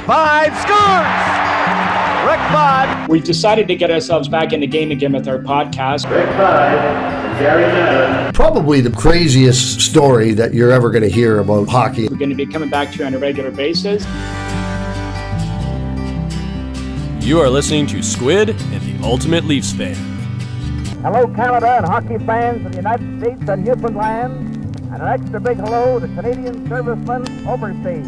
5 scores! Rick Bud. We've decided to get ourselves back in the game again with our podcast. Rick Bud and Gary Madden. Probably the craziest story that you're ever going to hear about hockey. We're going to be coming back to you on a regular basis. You are listening to Squid and the Ultimate Leafs Fan. Hello, Canada and hockey fans of the United States and Newfoundland, and an extra big hello to Canadian servicemen overseas.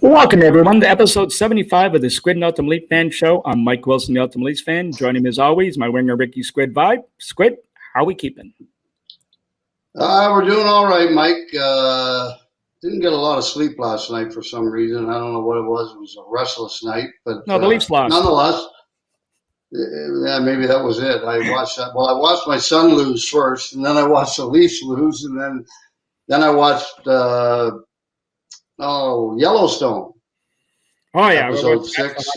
Welcome, everyone, to episode 75 of the Squid and Ultimate Leafs Fan Show. I'm Mike Wilson, the Ultimate Leafs Fan. Joining me, as always, my winger, Ricky Squid Vibe. Squid, how are we keeping? We're doing all right, Mike. Didn't get a lot of sleep last night for some reason. I don't know what it was. It was a restless night. But no, the Leafs lost. Nonetheless, yeah, maybe that was it. I watched that. Well, I watched my son lose first, and then I watched the Leafs lose, and then I watched Yellowstone. Oh yeah, episode 6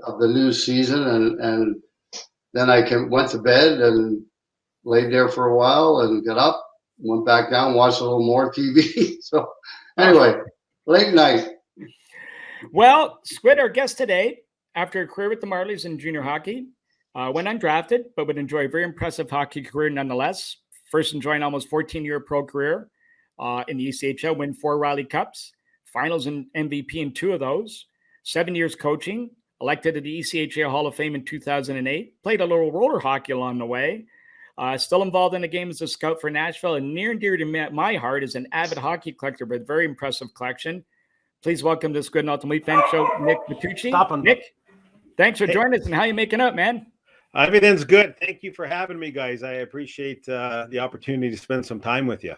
of the new season, and then I went to bed and laid there for a while, and got up, went back down, watched a little more TV. So anyway, late night. Well, Squid, our guest today, after a career with the Marlies in junior hockey, went undrafted, but would enjoy a very impressive hockey career nonetheless. First enjoying almost 14-year pro career in the ECHL, win 4 Riley Cups, finals and MVP in 2 of those, 7 years coaching, elected to the ECHL Hall-of-Fame in 2008, played a little roller hockey along the way, still involved in the game as a scout for Nashville, and near and dear to my heart is an avid hockey collector with a very impressive collection. Please welcome to the Squid and Ultimate Leafs Fan Show, Nick Vitucci. Stop him. Nick, thanks for joining us, and how you making up, man? Everything's good. Thank you for having me, guys. I appreciate the opportunity to spend some time with you.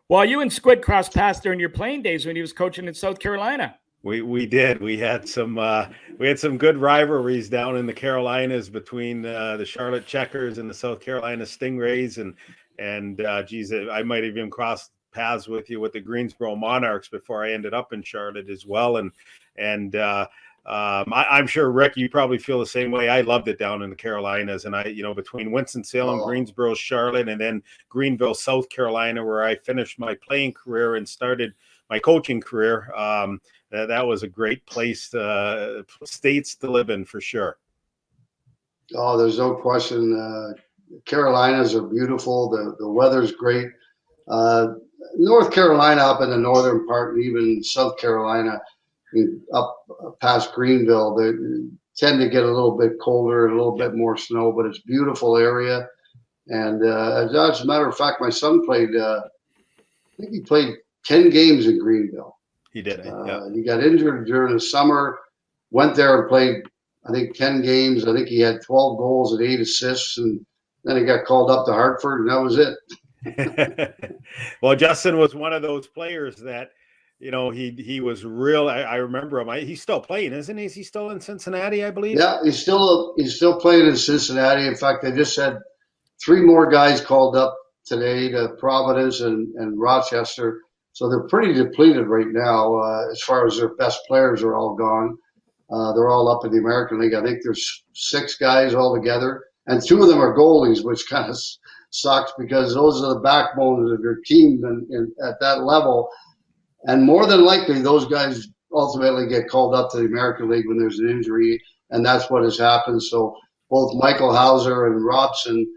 Well, you and Squid crossed paths during your playing days when he was coaching in South Carolina. We did. We had some good rivalries down in the Carolinas between the Charlotte Checkers and the South Carolina Stingrays, and geez, I might have even crossed paths with you with the Greensboro Monarchs before I ended up in Charlotte as well. And I'm sure, Rick, you probably feel the same way. I loved it down in the Carolinas, and between Winston-Salem, Greensboro, Charlotte, and then Greenville, South Carolina, where I finished my playing career and started my coaching career. That was a great place, states to live in for sure. Oh, there's no question. Carolinas are beautiful. The weather's great. North Carolina up in the northern part, and even South Carolina up past Greenville, they tend to get a little bit colder, a little bit more snow, but it's a beautiful area. And as a matter of fact, my son played, I think he played 10 games in Greenville. He did. Yeah. He got injured during the summer, went there and played, I think, 10 games. I think he had 12 goals and 8 assists, and then he got called up to Hartford, and that was it. Well, Justin was one of those players that, he was real. I remember him. He's still playing, isn't he? Is he still in Cincinnati, I believe? Yeah, he's still playing in Cincinnati. In fact, they just had 3 more guys called up today to Providence and Rochester. So they're pretty depleted right now as far as their best players are all gone. They're all up in the American League. I think there's 6 guys altogether, and 2 of them are goalies, which kind of sucks because those are the backbones of your team at that level. And more than likely, those guys ultimately get called up to the American League when there's an injury, and that's what has happened. So both Michael Hauser and Robertson,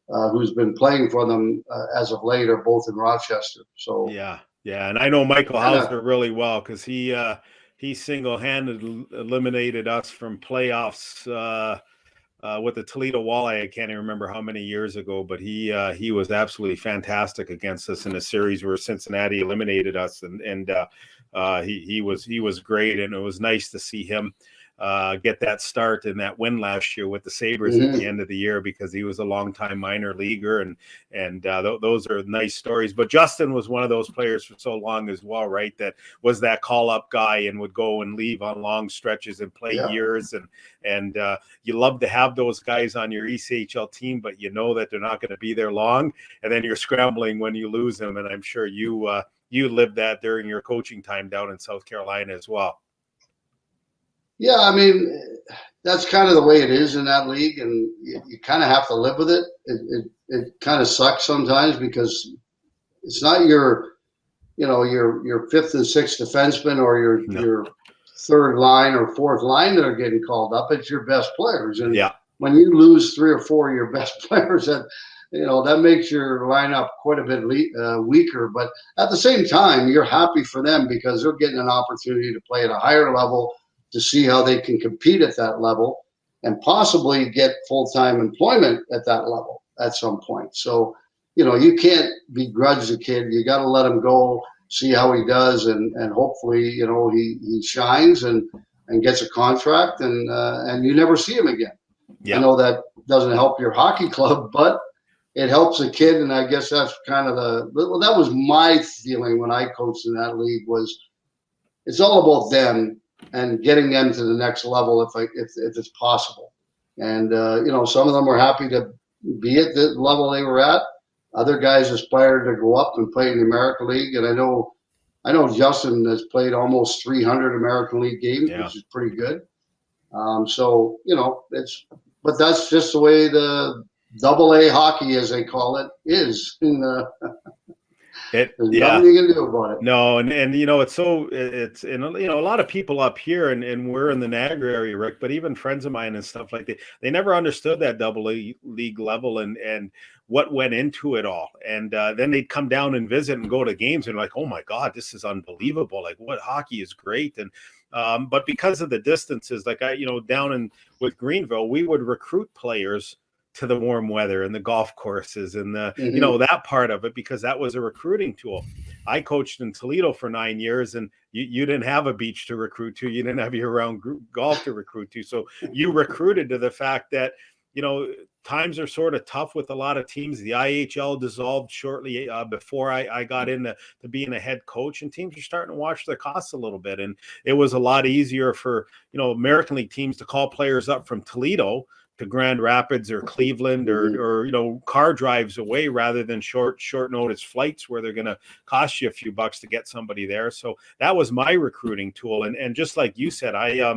who's been playing for them as of late, are both in Rochester. So yeah, and I know Michael Hauser really well because he single-handedly eliminated us from playoffs with the Toledo Walleye. I can't even remember how many years ago, but he was absolutely fantastic against us in a series where Cincinnati eliminated us, and he was great, and it was nice to see him get that start and that win last year with the Sabres at the end of the year, because he was a longtime minor leaguer, and those are nice stories. But Justin was one of those players for so long as well, right? That was that call-up guy and would go and leave on long stretches and play years, and you love to have those guys on your ECHL team, but you know that they're not going to be there long, and then you're scrambling when you lose them. And I'm sure you lived that during your coaching time down in South Carolina as well. Yeah, I mean, that's kind of the way it is in that league, and you kind of have to live with it. It kind of sucks sometimes because it's not your your fifth and sixth defenseman or your third line or fourth line that are getting called up. It's your best players. And when you lose 3 or 4 of your best players, that makes your lineup quite a bit weaker. But at the same time, you're happy for them because they're getting an opportunity to play at a higher level, to see how they can compete at that level and possibly get full-time employment at that level at some point. So, you can't begrudge the kid. You got to let him go, see how he does, and hopefully, he shines and gets a contract, and you never see him again. I know that doesn't help your hockey club, but it helps a kid, and I guess that's kind of that was my feeling when I coached in that league. Was it's all about them and getting them to the next level if it's possible. And some of them were happy to be at the level they were at. Other guys aspired to go up and play in the American League, and I know Justin has played almost 300 American League games, which is pretty good. But that's just the way the AA hockey, as they call it, is. There's nothing you can do about it. No, and it's a lot of people up here, and we're in the Niagara area, Rick, but even friends of mine and stuff like that, they never understood that AA league level and what went into it all. And then they'd come down and visit and go to games and like, oh my God, this is unbelievable. Like, what hockey is great. And but because of the distances, like down with Greenville, we would recruit players to the warm weather and the golf courses and the that part of it, because that was a recruiting tool. I coached in Toledo for 9 years, and you didn't have a beach to recruit to. You didn't have year-round golf to recruit to. So you recruited to the fact that times are sort of tough with a lot of teams. The ECHL dissolved shortly before I got into being a head coach, and teams are starting to watch their costs a little bit. And it was a lot easier for American League teams to call players up from Toledo to Grand Rapids or Cleveland or car drives away rather than short notice flights where they're going to cost you a few bucks to get somebody there. So that was my recruiting tool. And just like you said, I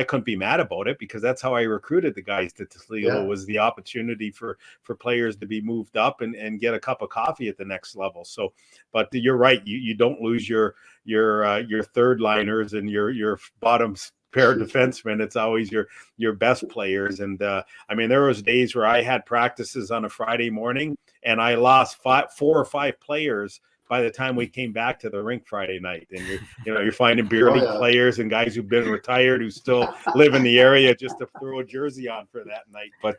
couldn't be mad about it, because that's how I recruited the guys to Toledo, was the opportunity for players to be moved up and get a cup of coffee at the next level. So, but you're right. You don't lose your third liners and your bottom pair of defensemen. It's always your best players. And there was days where I had practices on a Friday morning and I lost 4 or 5 players by the time we came back to the rink Friday night. And you're finding beer league players and guys who've been retired who still live in the area just to throw a jersey on for that night. But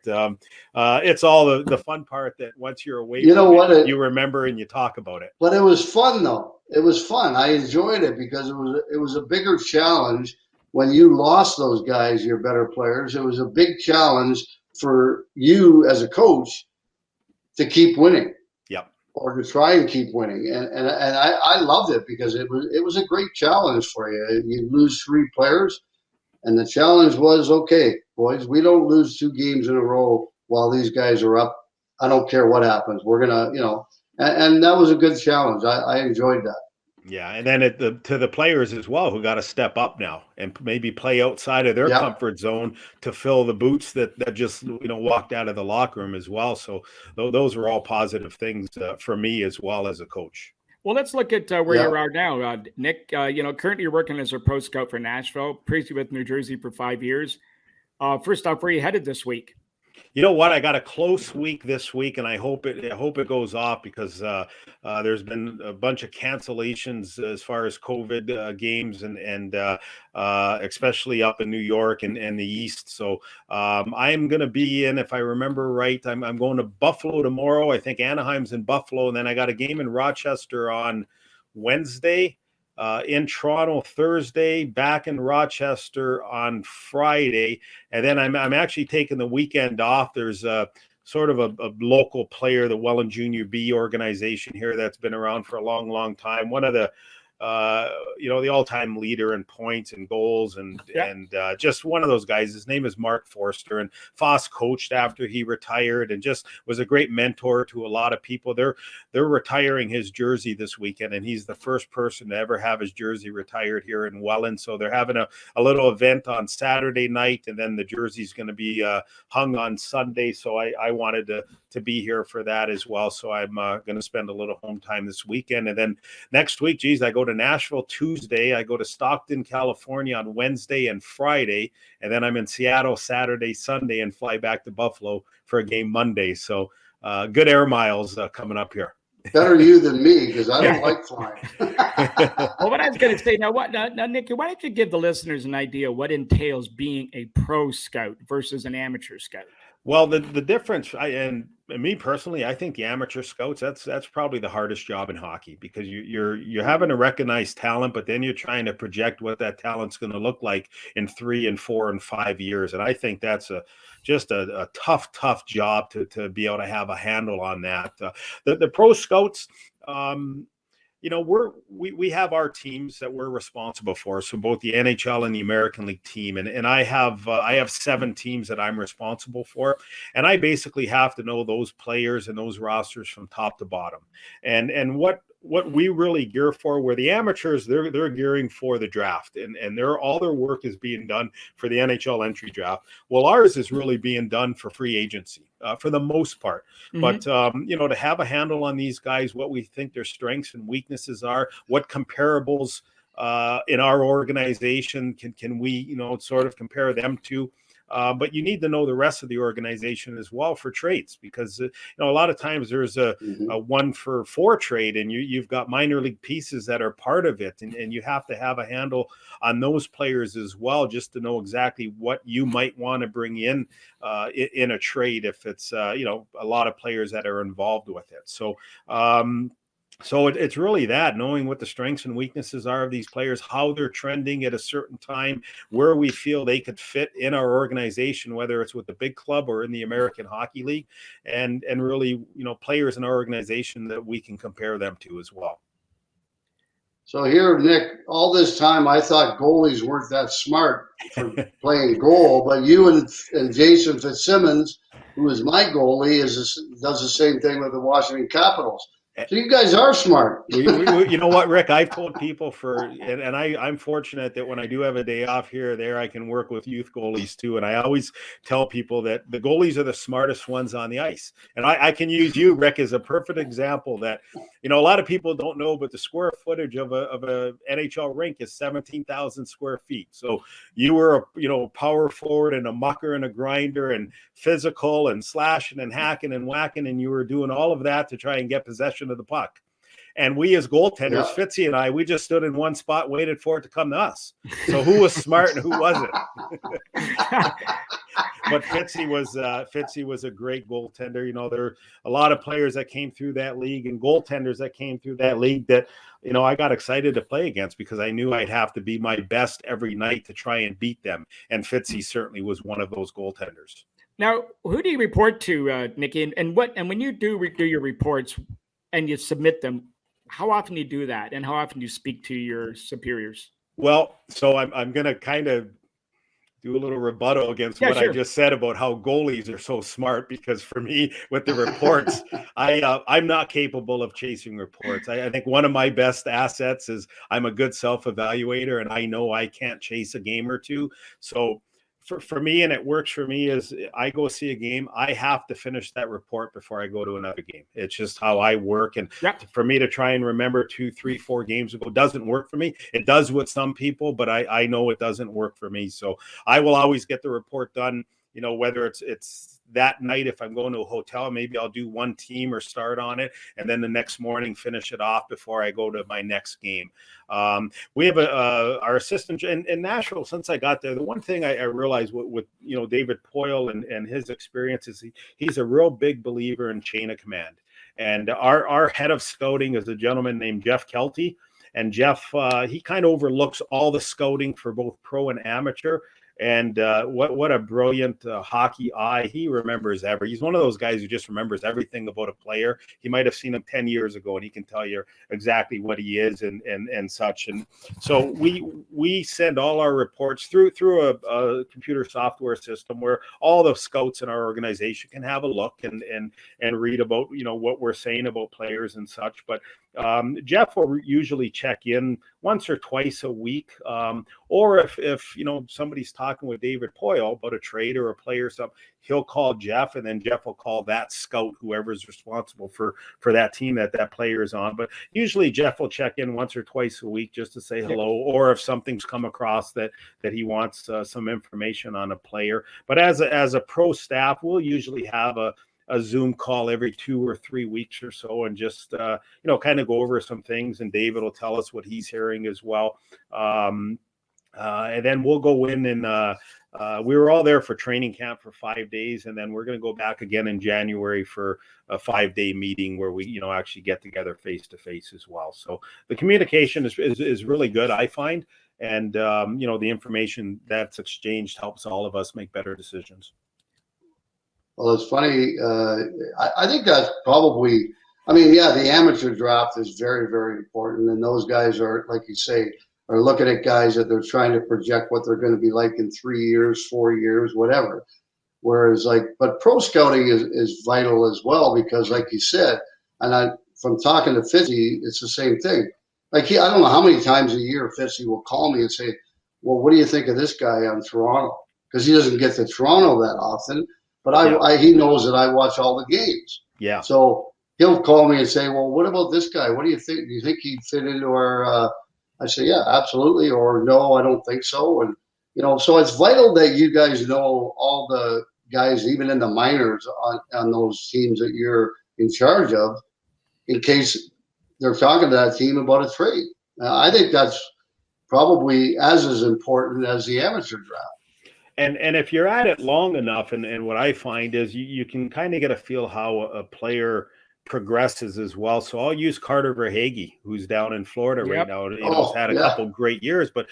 it's all the fun part that once you're away you remember and you talk about it. But it was fun though. It was fun. I enjoyed it because it was a bigger challenge. When you lost those guys, your better players, it was a big challenge for you as a coach to keep winning. Yep. Or to try and keep winning. And I loved it because it was a great challenge for you. You lose 3 players, and the challenge was, okay, boys, we don't lose 2 games in a row while these guys are up. I don't care what happens. We're going to, and that was a good challenge. I enjoyed that. Yeah, and then to the players as well, who got to step up now and maybe play outside of their comfort zone to fill the boots that just walked out of the locker room as well. So those are all positive things for me as well as a coach. Well, let's look at where you are now, Nick. Currently you're working as a pro scout for Nashville, previously with New Jersey for 5 years. First off, where are you headed this week? You know what? I got a close week this week, and I hope it goes off because there's been a bunch of cancellations as far as COVID games and especially up in New York and the East. So I'm going to be in, if I remember right, I'm going to Buffalo tomorrow. I think Anaheim's in Buffalo, and then I got a game in Rochester on Wednesday. In Toronto Thursday, back in Rochester on Friday, and then I'm actually taking the weekend off. There's a sort of a local player, the Welland Junior B organization here that's been around for a long time. One of the the all-time leader in points and goals and just one of those guys. His name is Mark Forster, and Foss coached after he retired and just was a great mentor to a lot of people. They're retiring his jersey this weekend, and he's the first person to ever have his jersey retired here in Welland. So they're having a little event on Saturday night, and then the jersey's going to be hung on Sunday. So I wanted be here for that as well. So I'm going to spend a little home time this weekend. And then next week, geez, I go to Nashville Tuesday. I go to Stockton, California on Wednesday and Friday. And then I'm in Seattle Saturday, Sunday, and fly back to Buffalo for a game Monday. So good air miles coming up here. Better you than me, because I don't like flying. Well, what I was going to say now, Nicky, why don't you give the listeners an idea what entails being a pro scout versus an amateur scout? Well, the difference, and me personally, I think the amateur scouts, that's probably the hardest job in hockey, because you're having to recognize talent, but then you're trying to project what that talent's going to look like in 3 and 4 and 5 years. And I think that's just a tough job to be able to have a handle on that. The pro scouts, we have our teams that we're responsible for. So both the NHL and the American League team, and I have 7 teams that I'm responsible for, and I basically have to know those players and those rosters from top to bottom. And what we really gear for, where the amateurs, they're gearing for the draft, and all their work is being done for the NHL entry draft. Well, ours is really being done for free agency for the most part. Mm-hmm. But to have a handle on these guys, what we think their strengths and weaknesses are, what comparables in our organization can we sort of compare them to. But you need to know the rest of the organization as well for trades, because a lot of times there's a 1-for-4 trade, and you've got minor league pieces that are part of it, and you have to have a handle on those players as well, just to know exactly what you might want to bring in a trade if it's a lot of players that are involved with it. So it's really that, knowing what the strengths and weaknesses are of these players, how they're trending at a certain time, where we feel they could fit in our organization, whether it's with the big club or in the American Hockey League, and really, players in our organization that we can compare them to as well. So here, Nick, all this time I thought goalies weren't that smart for playing goal, but you and Jason Fitzsimmons, who is my goalie, does the same thing with the Washington Capitals. So you guys are smart. You know what, Rick? I've told people and I'm fortunate that when I do have a day off here or there, I can work with youth goalies too. And I always tell people that the goalies are the smartest ones on the ice. And I can use you, Rick, as a perfect example that, a lot of people don't know, but the square footage of a NHL rink is 17,000 square feet. So you were a power forward and a mucker and a grinder and physical and slashing and hacking and whacking, and you were doing all of that to try and get possession of the puck. And we as goaltenders, Fitzy and I, we just stood in one spot, waited for it to come to us. So who was smart and who wasn't? But Fitzy was a great goaltender. There are a lot of players that came through that league and goaltenders that came through that league that, I got excited to play against, because I knew I'd have to be my best every night to try and beat them. And Fitzy certainly was one of those goaltenders. Now, who do you report to, Nicky? And when you do your reports and you submit them, how often do you do that, and how often do you speak to your superiors? Well, so I'm going to kind of do a little rebuttal against what I just said about how goalies are so smart, because for me, with the reports, I'm not capable of chasing reports. I think one of my best assets is I'm a good self-evaluator, and I know I can't chase a game or two. So for me, and it works for me, is I go see a game, I have to finish that report before I go to another game. It's just how I work. And for me to try and remember 2, 3, 4 games ago doesn't work for me. It does with some people, but I know it doesn't work for me. So I will always get the report done, whether it's that night. If I'm going to a hotel, maybe I'll do one team or start on it, and then the next morning finish it off before I go to my next game. We have our assistant in Nashville. Since I got there, the one thing I realized with David Poyle and his experience is he's a real big believer in chain of command. And our head of scouting is a gentleman named Jeff Kelty. And Jeff, he kind of overlooks all the scouting for both pro and amateur. And what a brilliant hockey eye. He remembers he's one of those guys who just remembers everything about a player. He might have seen him 10 years ago, and he can tell you exactly what he is and such. And so we send all our reports through a computer software system where all the scouts in our organization can have a look and read about what we're saying about players and such. But Jeff will usually check in once or twice a week. Or if somebody's talking with David Poyle about a trade or a player or something, he'll call Jeff, and then Jeff will call that scout, whoever's responsible for that team that player is on. But usually Jeff will check in once or twice a week just to say hello, or if something's come across that he wants some information on a player. But as a pro staff, we'll usually have a Zoom call every 2 or 3 weeks or so, and just kind of go over some things, and David will tell us what he's hearing as well. And then we'll go in and we were all there for training camp for 5 days, and then we're going to go back again in January for a 5-day meeting where we actually get together face to face as well. So the communication is really good, I find, and the information that's exchanged helps all of us make better decisions. Well, it's funny. I think that's probably, the amateur draft is very, very important. And those guys are, like you say, are looking at guys that they're trying to project what they're going to be like in 3 years, 4 years, whatever. Whereas but pro scouting is vital as well, because like you said, and from talking to Fitzy, it's the same thing. Like I don't know how many times a year Fitzy will call me and say, well, what do you think of this guy on Toronto? Because he doesn't get to Toronto that often. But he knows that I watch all the games. Yeah. So he'll call me and say, well, what about this guy? What do you think? Do you think he'd fit into our I say, yeah, absolutely. Or no, I don't think so. And, so it's vital that you guys know all the guys, even in the minors on those teams that you're in charge of, in case they're talking to that team about a trade. I think that's probably as important as the amateur draft. And if you're at it long enough, and what I find is you can kind of get a feel how a player progresses as well. So I'll use Carter Verhaeghe, who's down in Florida right now. He's had a couple great years, but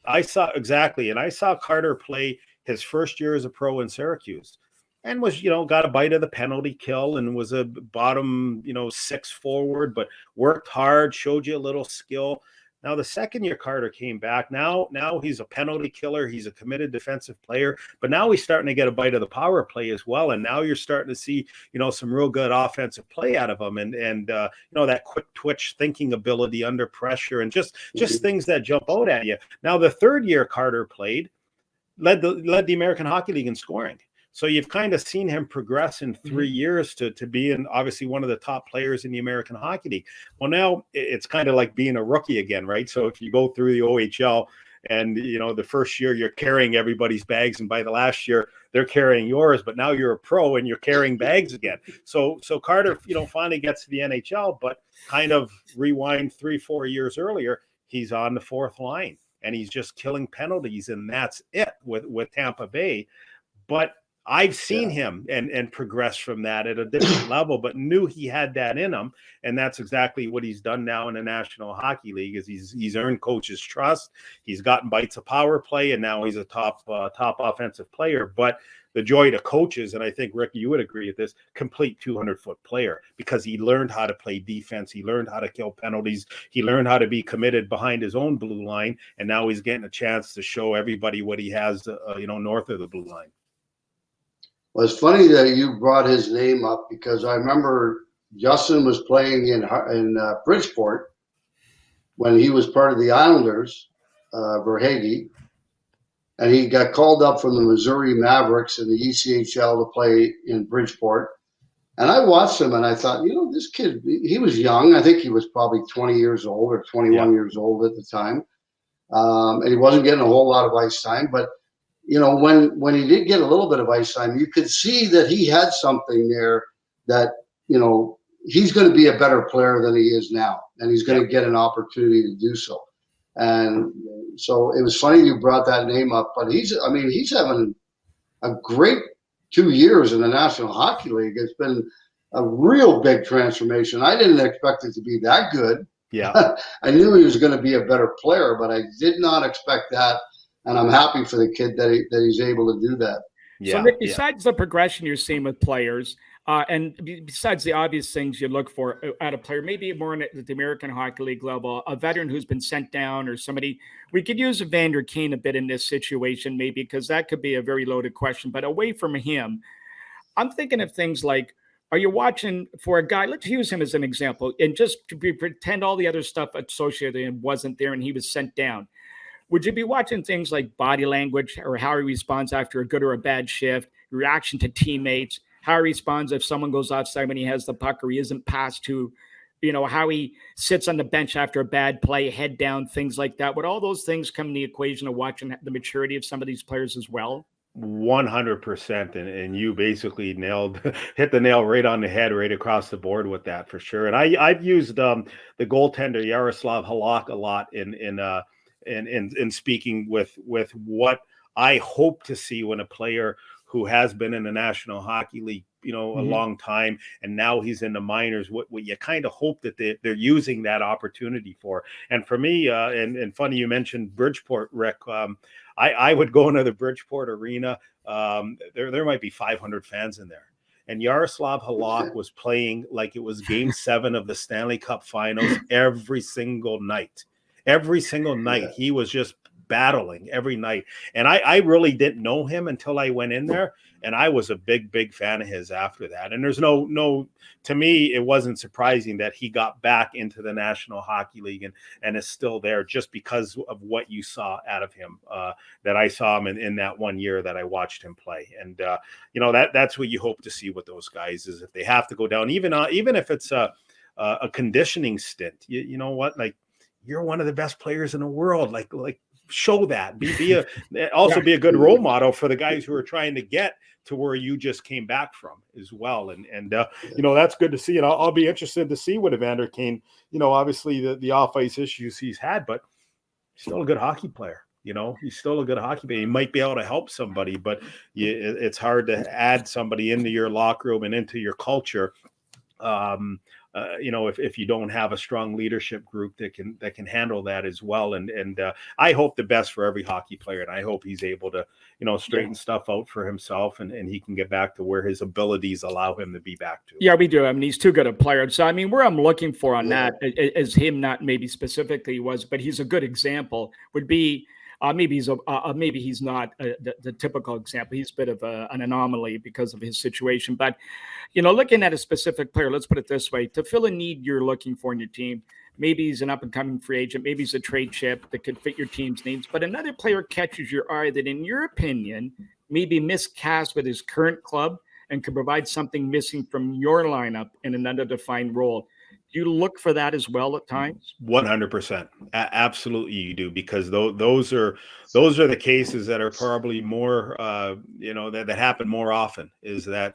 I saw Carter play his first year as a pro in Syracuse, and was got a bite of the penalty kill, and was a bottom 6 forward, but worked hard, showed you a little skill. Now, the second year Carter came back, now he's a penalty killer. He's a committed defensive player, but now he's starting to get a bite of the power play as well. And now you're starting to see, some real good offensive play out of him, and that quick twitch thinking ability under pressure, and just things that jump out at you. Now, the third year Carter played, led the American Hockey League in scoring. So you've kind of seen him progress in 3 years to being obviously one of the top players in the American Hockey League. Well, now it's kind of like being a rookie again, right? So if you go through the OHL and, the first year you're carrying everybody's bags, and by the last year they're carrying yours, but now you're a pro and you're carrying bags again. So Carter, finally gets to the NHL, but kind of rewind 3-4 years earlier, he's on the fourth line and he's just killing penalties, and that's it with Tampa Bay. But I've seen him and progress from that at a different level, but knew he had that in him. And that's exactly what he's done now in the National Hockey League, is he's earned coaches' trust. He's gotten bites of power play, and now he's a top offensive player. But the joy to coaches, and I think, Rick, you would agree with this, complete 200-foot player, because he learned how to play defense. He learned how to kill penalties. He learned how to be committed behind his own blue line. And now he's getting a chance to show everybody what he has, north of the blue line. Well, it's funny that you brought his name up, because I remember Justin was playing in Bridgeport when he was part of the Islanders, Verhaeghe, and he got called up from the Missouri Mavericks in the ECHL to play in Bridgeport. And I watched him and I thought, this kid, he was young. I think he was probably 20 years old or 21 years old at the time. And he wasn't getting a whole lot of ice time, but when he did get a little bit of ice time, you could see that he had something there that, he's going to be a better player than he is now, and he's going to get an opportunity to do so. And so it was funny you brought that name up, but he's having a great 2 years in the National Hockey League. It's been a real big transformation. I didn't expect it to be that good. Yeah. I knew he was going to be a better player, but I did not expect that. And I'm happy for the kid that he's able to do that. So, Nick, besides the progression you're seeing with players, and besides the obvious things you look for at a player, maybe more at the American Hockey League level, a veteran who's been sent down, or somebody, we could use Evander Kane a bit in this situation, maybe, because that could be a very loaded question. But away from him, I'm thinking of things like are you watching for a guy? Let's use him as an example, and just to pretend all the other stuff associated and wasn't there, and he was sent down. Would you be watching things like body language or how he responds after a good or a bad shift, reaction to teammates, how he responds if someone goes offside when he has the puck or he isn't passed to, how he sits on the bench after a bad play, head down, things like that? Would all those things come in the equation of watching the maturity of some of these players as well? 100%, and you basically hit the nail right on the head, right across the board with that for sure. And I've used the goaltender Yaroslav Halak a lot in speaking with what I hope to see when a player who has been in the National Hockey League, a long time, and now he's in the minors, what you kind of hope that they're using that opportunity for. And for me, and funny you mentioned Bridgeport, Rick. I would go into the Bridgeport Arena. There might be 500 fans in there. And Yaroslav Halak was playing like it was Game 7 of the Stanley Cup Finals every single night. Every single night, he was just battling every night. And I really didn't know him until I went in there. And I was a big fan of his after that. And there's no, to me, it wasn't surprising that he got back into the National Hockey League and is still there just because of what you saw out of him, that I saw him in that 1 year that I watched him play. And, that's what you hope to see with those guys is if they have to go down, even if it's a conditioning stint, you know what, like you're one of the best players in the world. Like show that, be a good role model for the guys who are trying to get to where you just came back from as well. And that's good to see. And I'll be interested to see what Evander Kane, obviously the off ice issues he's had, but he's still a good hockey player. He's still a good hockey player. He might be able to help somebody, but it's hard to add somebody into your locker room and into your culture. If you don't have a strong leadership group that can handle that as well. And I hope the best for every hockey player. And I hope he's able to, straighten stuff out for himself and he can get back to where his abilities allow him to be back to. Yeah, we do. I mean, he's too good a player. So, I mean, where I'm looking for on that is him, not maybe specifically was, but he's a good example would be, maybe he's not the typical example. He's a bit of an anomaly because of his situation. But, looking at a specific player, let's put it this way, to fill a need you're looking for in your team, maybe he's an up-and-coming free agent, maybe he's a trade chip that could fit your team's needs, but another player catches your eye that, in your opinion, may be miscast with his current club and could provide something missing from your lineup in another defined role. Do you look for that as well at times? 100%. Absolutely, you do, because those are the cases that are probably more, that happen more often. Is that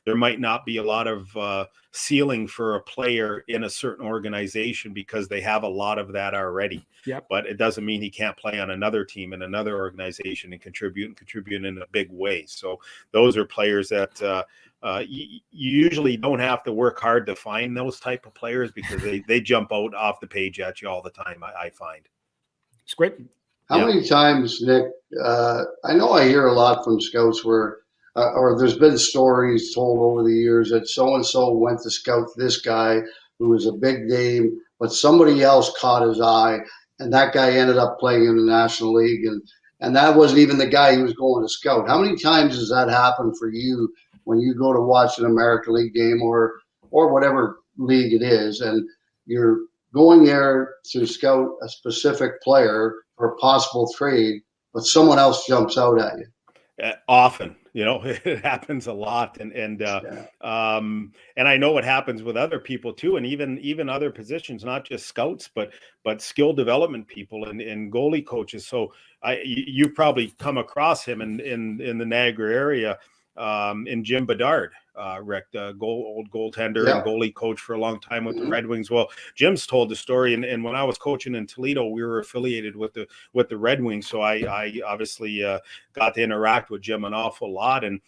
there might not be a lot of ceiling for a player in a certain organization because they have a lot of that already. Yep. But it doesn't mean he can't play on another team in another organization and contribute in a big way. So those are players that. You usually don't have to work hard to find those type of players because they jump out off the page at you all the time, I find. Squid? How many times, Nick, I know I hear a lot from scouts where, or there's been stories told over the years that so-and-so went to scout this guy who was a big name, but somebody else caught his eye, and that guy ended up playing in the National League, and that wasn't even the guy he was going to scout. How many times does that happen for you when you go to watch an American League game or whatever league it is, and you're going there to scout a specific player for a possible trade, but someone else jumps out at you? Often, it happens a lot, and I know it happens with other people too, and even other positions, not just scouts, but skill development people and goalie coaches. So you probably come across him in the Niagara area. In Jim Bedard, Rick, old goaltender and goalie coach for a long time with the Red Wings. Well, Jim's told the story, and when I was coaching in Toledo, we were affiliated with the Red Wings, so I obviously got to interact with Jim an awful lot, and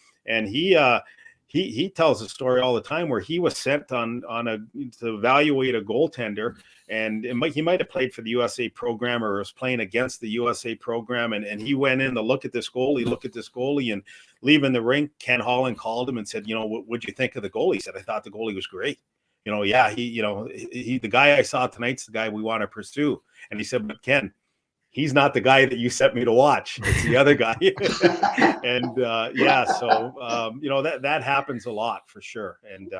he tells a story all the time where he was sent to evaluate a goaltender, and he might have played for the USA program or was playing against the USA program, and he went in to look at this goalie, and leaving the rink, Ken Holland called him and said, what'd you think of the goalie? He said, I thought the goalie was great. He the guy I saw tonight's the guy we want to pursue. And he said, but Ken, he's not the guy that you sent me to watch. It's the other guy. And that happens a lot for sure. And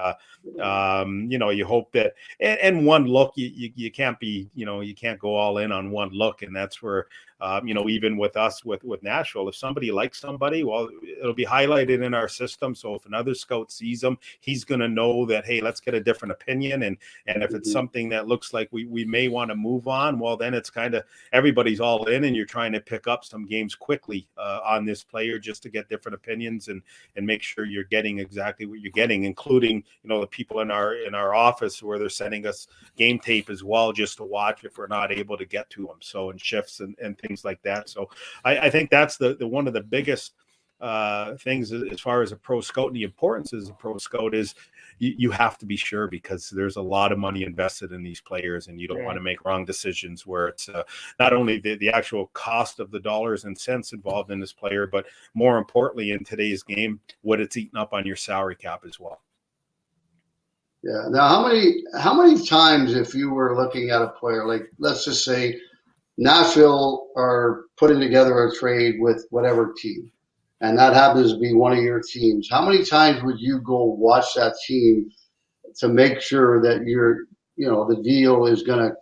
you hope that and one look, you can't be, you can't go all in on one look. And that's where even with us with Nashville, if somebody likes somebody, well, it'll be highlighted in our system. So if another scout sees them, he's going to know that, hey, let's get a different opinion. And if it's something that looks like we may want to move on, well, then it's kind of everybody's all in, and you're trying to pick up some games quickly on this player just to get different opinions and make sure you're getting exactly what you're getting, including the people in our office where they're sending us game tape as well, just to watch if we're not able to get to them. So in shifts and things like that. So I think that's the one of the biggest things as far as a pro scout, and the importance as a pro scout is you have to be sure, because there's a lot of money invested in these players, and you don't want to make wrong decisions where it's not only the actual cost of the dollars and cents involved in this player, but more importantly in today's game, what it's eaten up on your salary cap as well. Yeah. Now, how many times, if you were looking at a player, like let's just say Nashville are putting together a trade with whatever team, and that happens to be one of your teams, how many times would you go watch that team to make sure that the deal is going to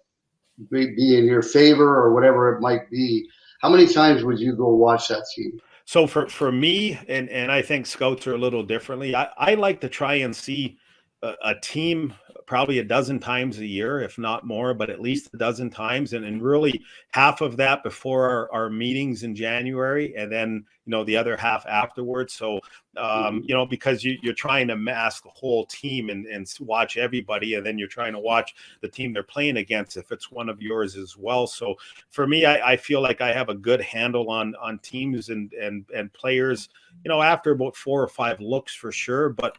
be in your favor or whatever it might be? How many times would you go watch that team? So for me, and I think scouts are a little differently, I like to try and see a team probably a dozen times a year, if not more, but at least a dozen times. And really half of that before our meetings in January, and then, the other half afterwards. So, because you're trying to mask the whole team and watch everybody, and then you're trying to watch the team they're playing against if it's one of yours as well. So for me, I feel like I have a good handle on teams and players, after about 4 or 5 looks for sure. But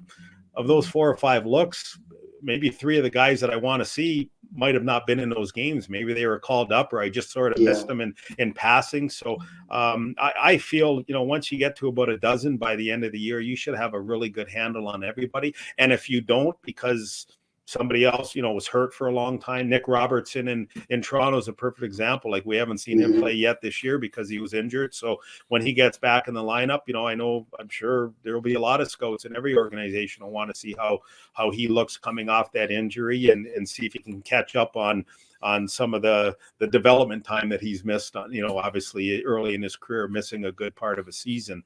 of those 4 or 5 looks, maybe 3 of the guys that I want to see might have not been in those games. Maybe they were called up, or I just sort of missed them in passing. So I feel, once you get to about a dozen by the end of the year, you should have a really good handle on everybody. And if you don't, because somebody else, was hurt for a long time. Nick Robertson in Toronto is a perfect example. Like, we haven't seen him play yet this year because he was injured. So when he gets back in the lineup, I'm sure there will be a lot of scouts in every organization will want to see how he looks coming off that injury and see if he can catch up on some of the development time that he's missed on, obviously early in his career, missing a good part of a season.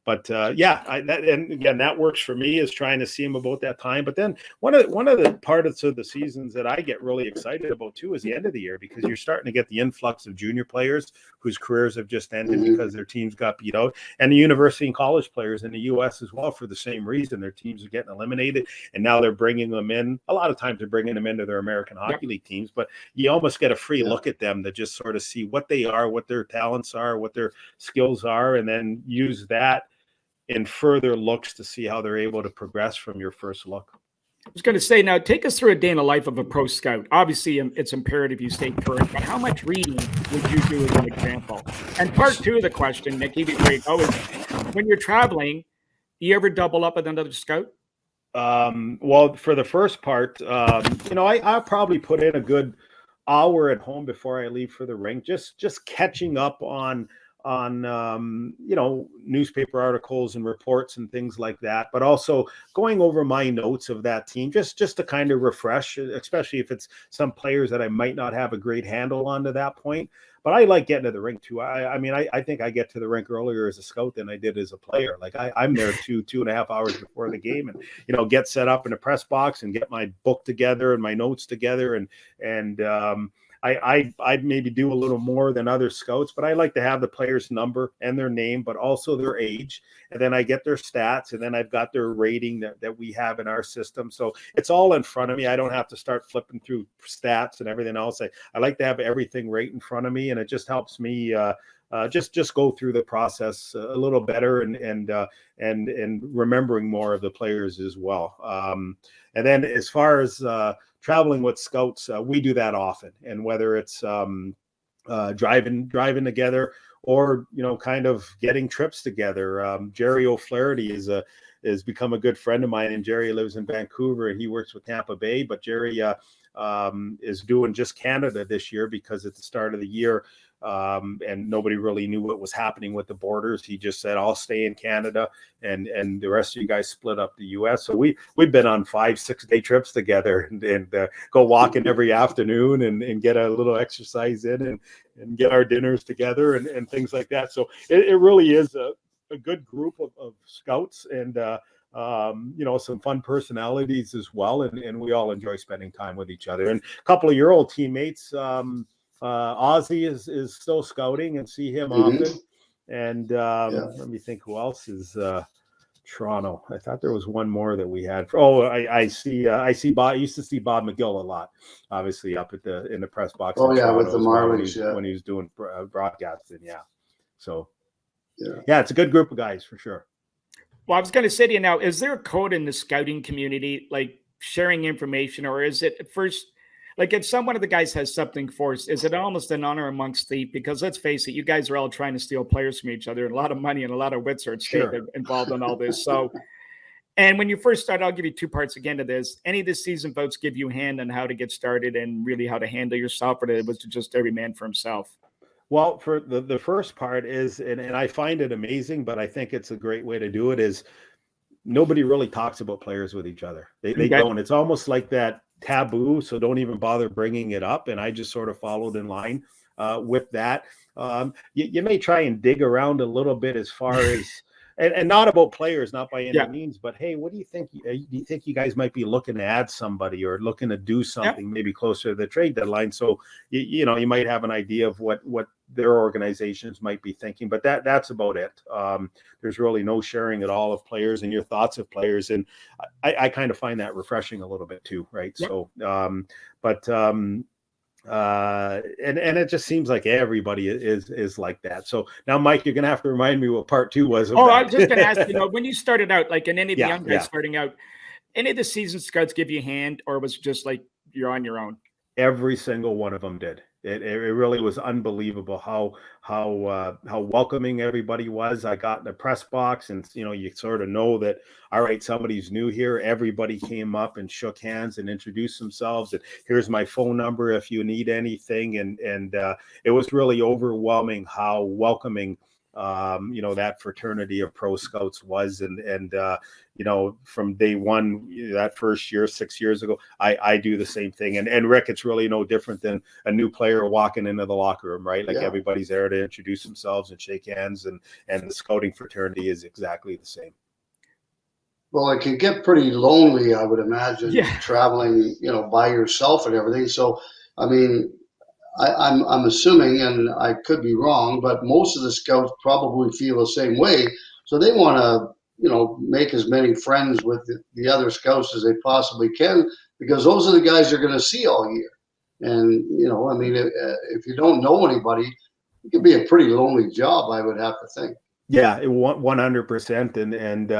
But that works for me, is trying to see him about that time. But then one of the parts of the seasons that I get really excited about too is the end of the year, because you're starting to get the influx of junior players whose careers have just ended because their teams got beat out, and the university and college players in the U.S. as well for the same reason. Their teams are getting eliminated, and now they're bringing them in. A lot of times they're bringing them into their American Hockey League teams, but you almost get a free look at them to just sort of see what they are, what their talents are, what their skills are, and then use that in further looks to see how they're able to progress from your first look. I was going to say, now take us through a day in the life of a pro scout. Obviously, it's imperative you stay current, but how much reading would you do as an example? And part 2 of the question, Nick, even great, is when you're traveling, do you ever double up with another scout? Well, for the first part, I'll probably put in a good hour at home before I leave for the rink, just catching up on newspaper articles and reports and things like that, but also going over my notes of that team just to kind of refresh, especially if it's some players that I might not have a great handle on to that point. But I like getting to the rink too. I think I get to the rink earlier as a scout than I did as a player. Like, I'm there 2.5 hours before the game, and get set up in a press box and get my book together and my notes together, and I'd maybe do a little more than other scouts, but I like to have the player's number and their name, but also their age. And then I get their stats, and then I've got their rating that we have in our system. So it's all in front of me. I don't have to start flipping through stats and everything else. I like to have everything right in front of me, and it just helps me just go through the process a little better and remembering more of the players as well. And then as far as traveling with scouts, we do that often, and whether it's driving together or kind of getting trips together. Jerry O'Flaherty has become a good friend of mine, and Jerry lives in Vancouver and he works with Tampa Bay. But Jerry is doing just Canada this year because at the start of the year, and nobody really knew what was happening with the borders. He just said, I'll stay in Canada, and the rest of you guys split up the US. So we've been on 5-6 day trips together and go walking every afternoon and get a little exercise in and get our dinners together and things like that. So it really is a good group of scouts and some fun personalities as well. And we all enjoy spending time with each other. And a couple of your old teammates, Ozzy is still scouting and see him often. And let me think who else is Toronto. I thought there was one more that we had. I see Bob. I used to see Bob McGill a lot, obviously up in the press box. Oh yeah, with the Marlies, when he was doing broadcasting. Yeah. So yeah, it's a good group of guys for sure. Well, I was going to say to you now, is there a code in the scouting community, like sharing information, or is it at first, like if one of the guys has something for us, is it almost an honor amongst thieves? Because let's face it, you guys are all trying to steal players from each other, and a lot of money and a lot of wits are at stake involved in all this. So, and when you first start, I'll give you 2 parts again to this. Any of the season folks give you a hand on how to get started and really how to handle yourself, or it was just every man for himself? Well, for the first part is, and I find it amazing, but I think it's a great way to do it, is nobody really talks about players with each other. They don't. It's almost like that taboo, so don't even bother bringing it up. And I just sort of followed in line with that. You may try and dig around a little bit as far as, and not about players, not by any means, but hey, what do you think? Do you think you guys might be looking to add somebody or looking to do something maybe closer to the trade deadline? So you might have an idea of what their organizations might be thinking, but that's about it. There's really no sharing at all of players and your thoughts of players, and I kind of find that refreshing a little bit too, right? So, and it just seems like everybody is like that. So now, Mike, you're gonna have to remind me what part 2 was. I was just gonna ask, when you started out, like in any of the young guys starting out, any of the season scouts give you a hand, or was it just like you're on your own? Every single one of them did. It really was unbelievable how welcoming everybody was. I got in the press box, and you sort of know that, all right, somebody's new here. Everybody came up and shook hands and introduced themselves. And here's my phone number if you need anything. And it was really overwhelming how welcoming that fraternity of pro scouts was. And from day one, that first year, 6 years ago, I do the same thing. And Rick, it's really no different than a new player walking into the locker room, right? Like everybody's there to introduce themselves and shake hands, and the scouting fraternity is exactly the same. Well, it can get pretty lonely, I would imagine, traveling, by yourself and everything. So, I mean, I'm assuming, and I could be wrong, but most of the scouts probably feel the same way. So they want to, make as many friends with the other scouts as they possibly can, because those are the guys they're going to see all year. And, if you don't know anybody, it could be a pretty lonely job, I would have to think. Yeah, 100%. And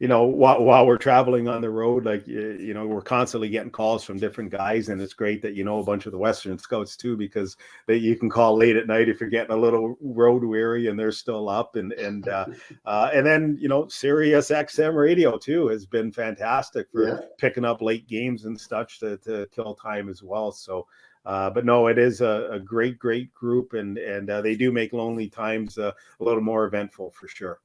while we're traveling on the road, like, we're constantly getting calls from different guys, and it's great that a bunch of the Western scouts too, because you can call late at night if you're getting a little road weary and they're still up. And then Sirius XM radio too has been fantastic for picking up late games and such to kill time as well. So. But no, it is a great group, and they do make lonely times a little more eventful for sure.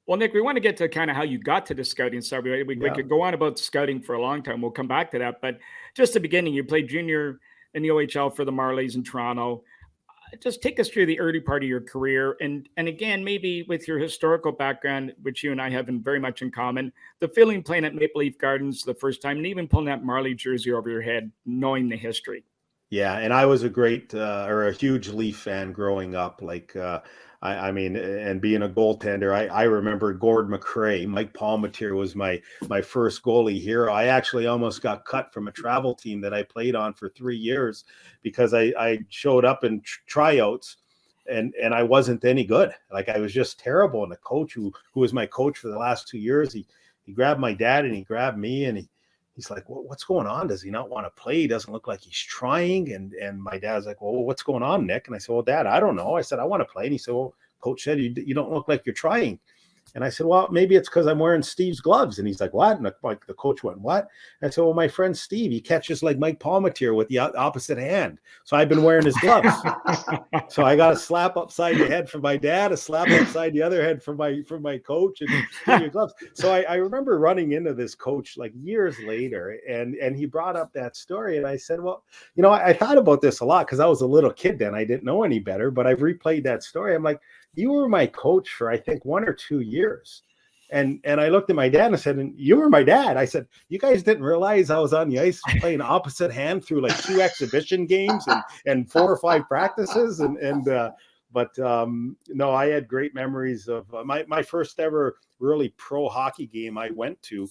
Well, Nick, we want to get to kind of how you got to the scouting side. We could go on about scouting for a long time. We'll come back to that. But just the beginning, you played junior in the OHL for the Marlies in Toronto. Just take us through the early part of your career. And again, maybe with your historical background, which you and I have very much in common, the feeling playing at Maple Leaf Gardens the first time, and even pulling that Marley jersey over your head, knowing the history. Yeah, and I was a huge Leaf fan growing up. Like, and being a goaltender, I remember Gord McRae. Mike Palmatier was my first goalie hero. I actually almost got cut from a travel team that I played on for 3 years because I showed up in tryouts and I wasn't any good. Like, I was just terrible. And the coach who was my coach for the last 2 years, he grabbed my dad and he grabbed me and he's like, well, what's going on? Does he not want to play? He doesn't look like he's trying. And my dad's like, well, what's going on, Nick? And I said, well, Dad, I don't know. I said, I want to play. And he said, well, coach said, you don't look like you're trying. And I said, well, maybe it's because I'm wearing Steve's gloves. And he's like, what? And the coach went, what? And I said, well, my friend Steve, he catches like Mike Palmatier with the opposite hand. So I've been wearing his gloves. So I got a slap upside the head from my dad, a slap upside the other head from my coach, and your gloves. So I remember running into this coach like years later, and he brought up that story. And I said, well, I thought about this a lot because I was a little kid then. I didn't know any better, but I've replayed that story. I'm like, you were my coach for, I think, 1 or 2 years. And I looked at my dad and I said, and you were my dad. I said, you guys didn't realize I was on the ice playing opposite hand through like 2 exhibition games and 4 or 5 practices. But no, I had great memories of my first ever really pro hockey game I went to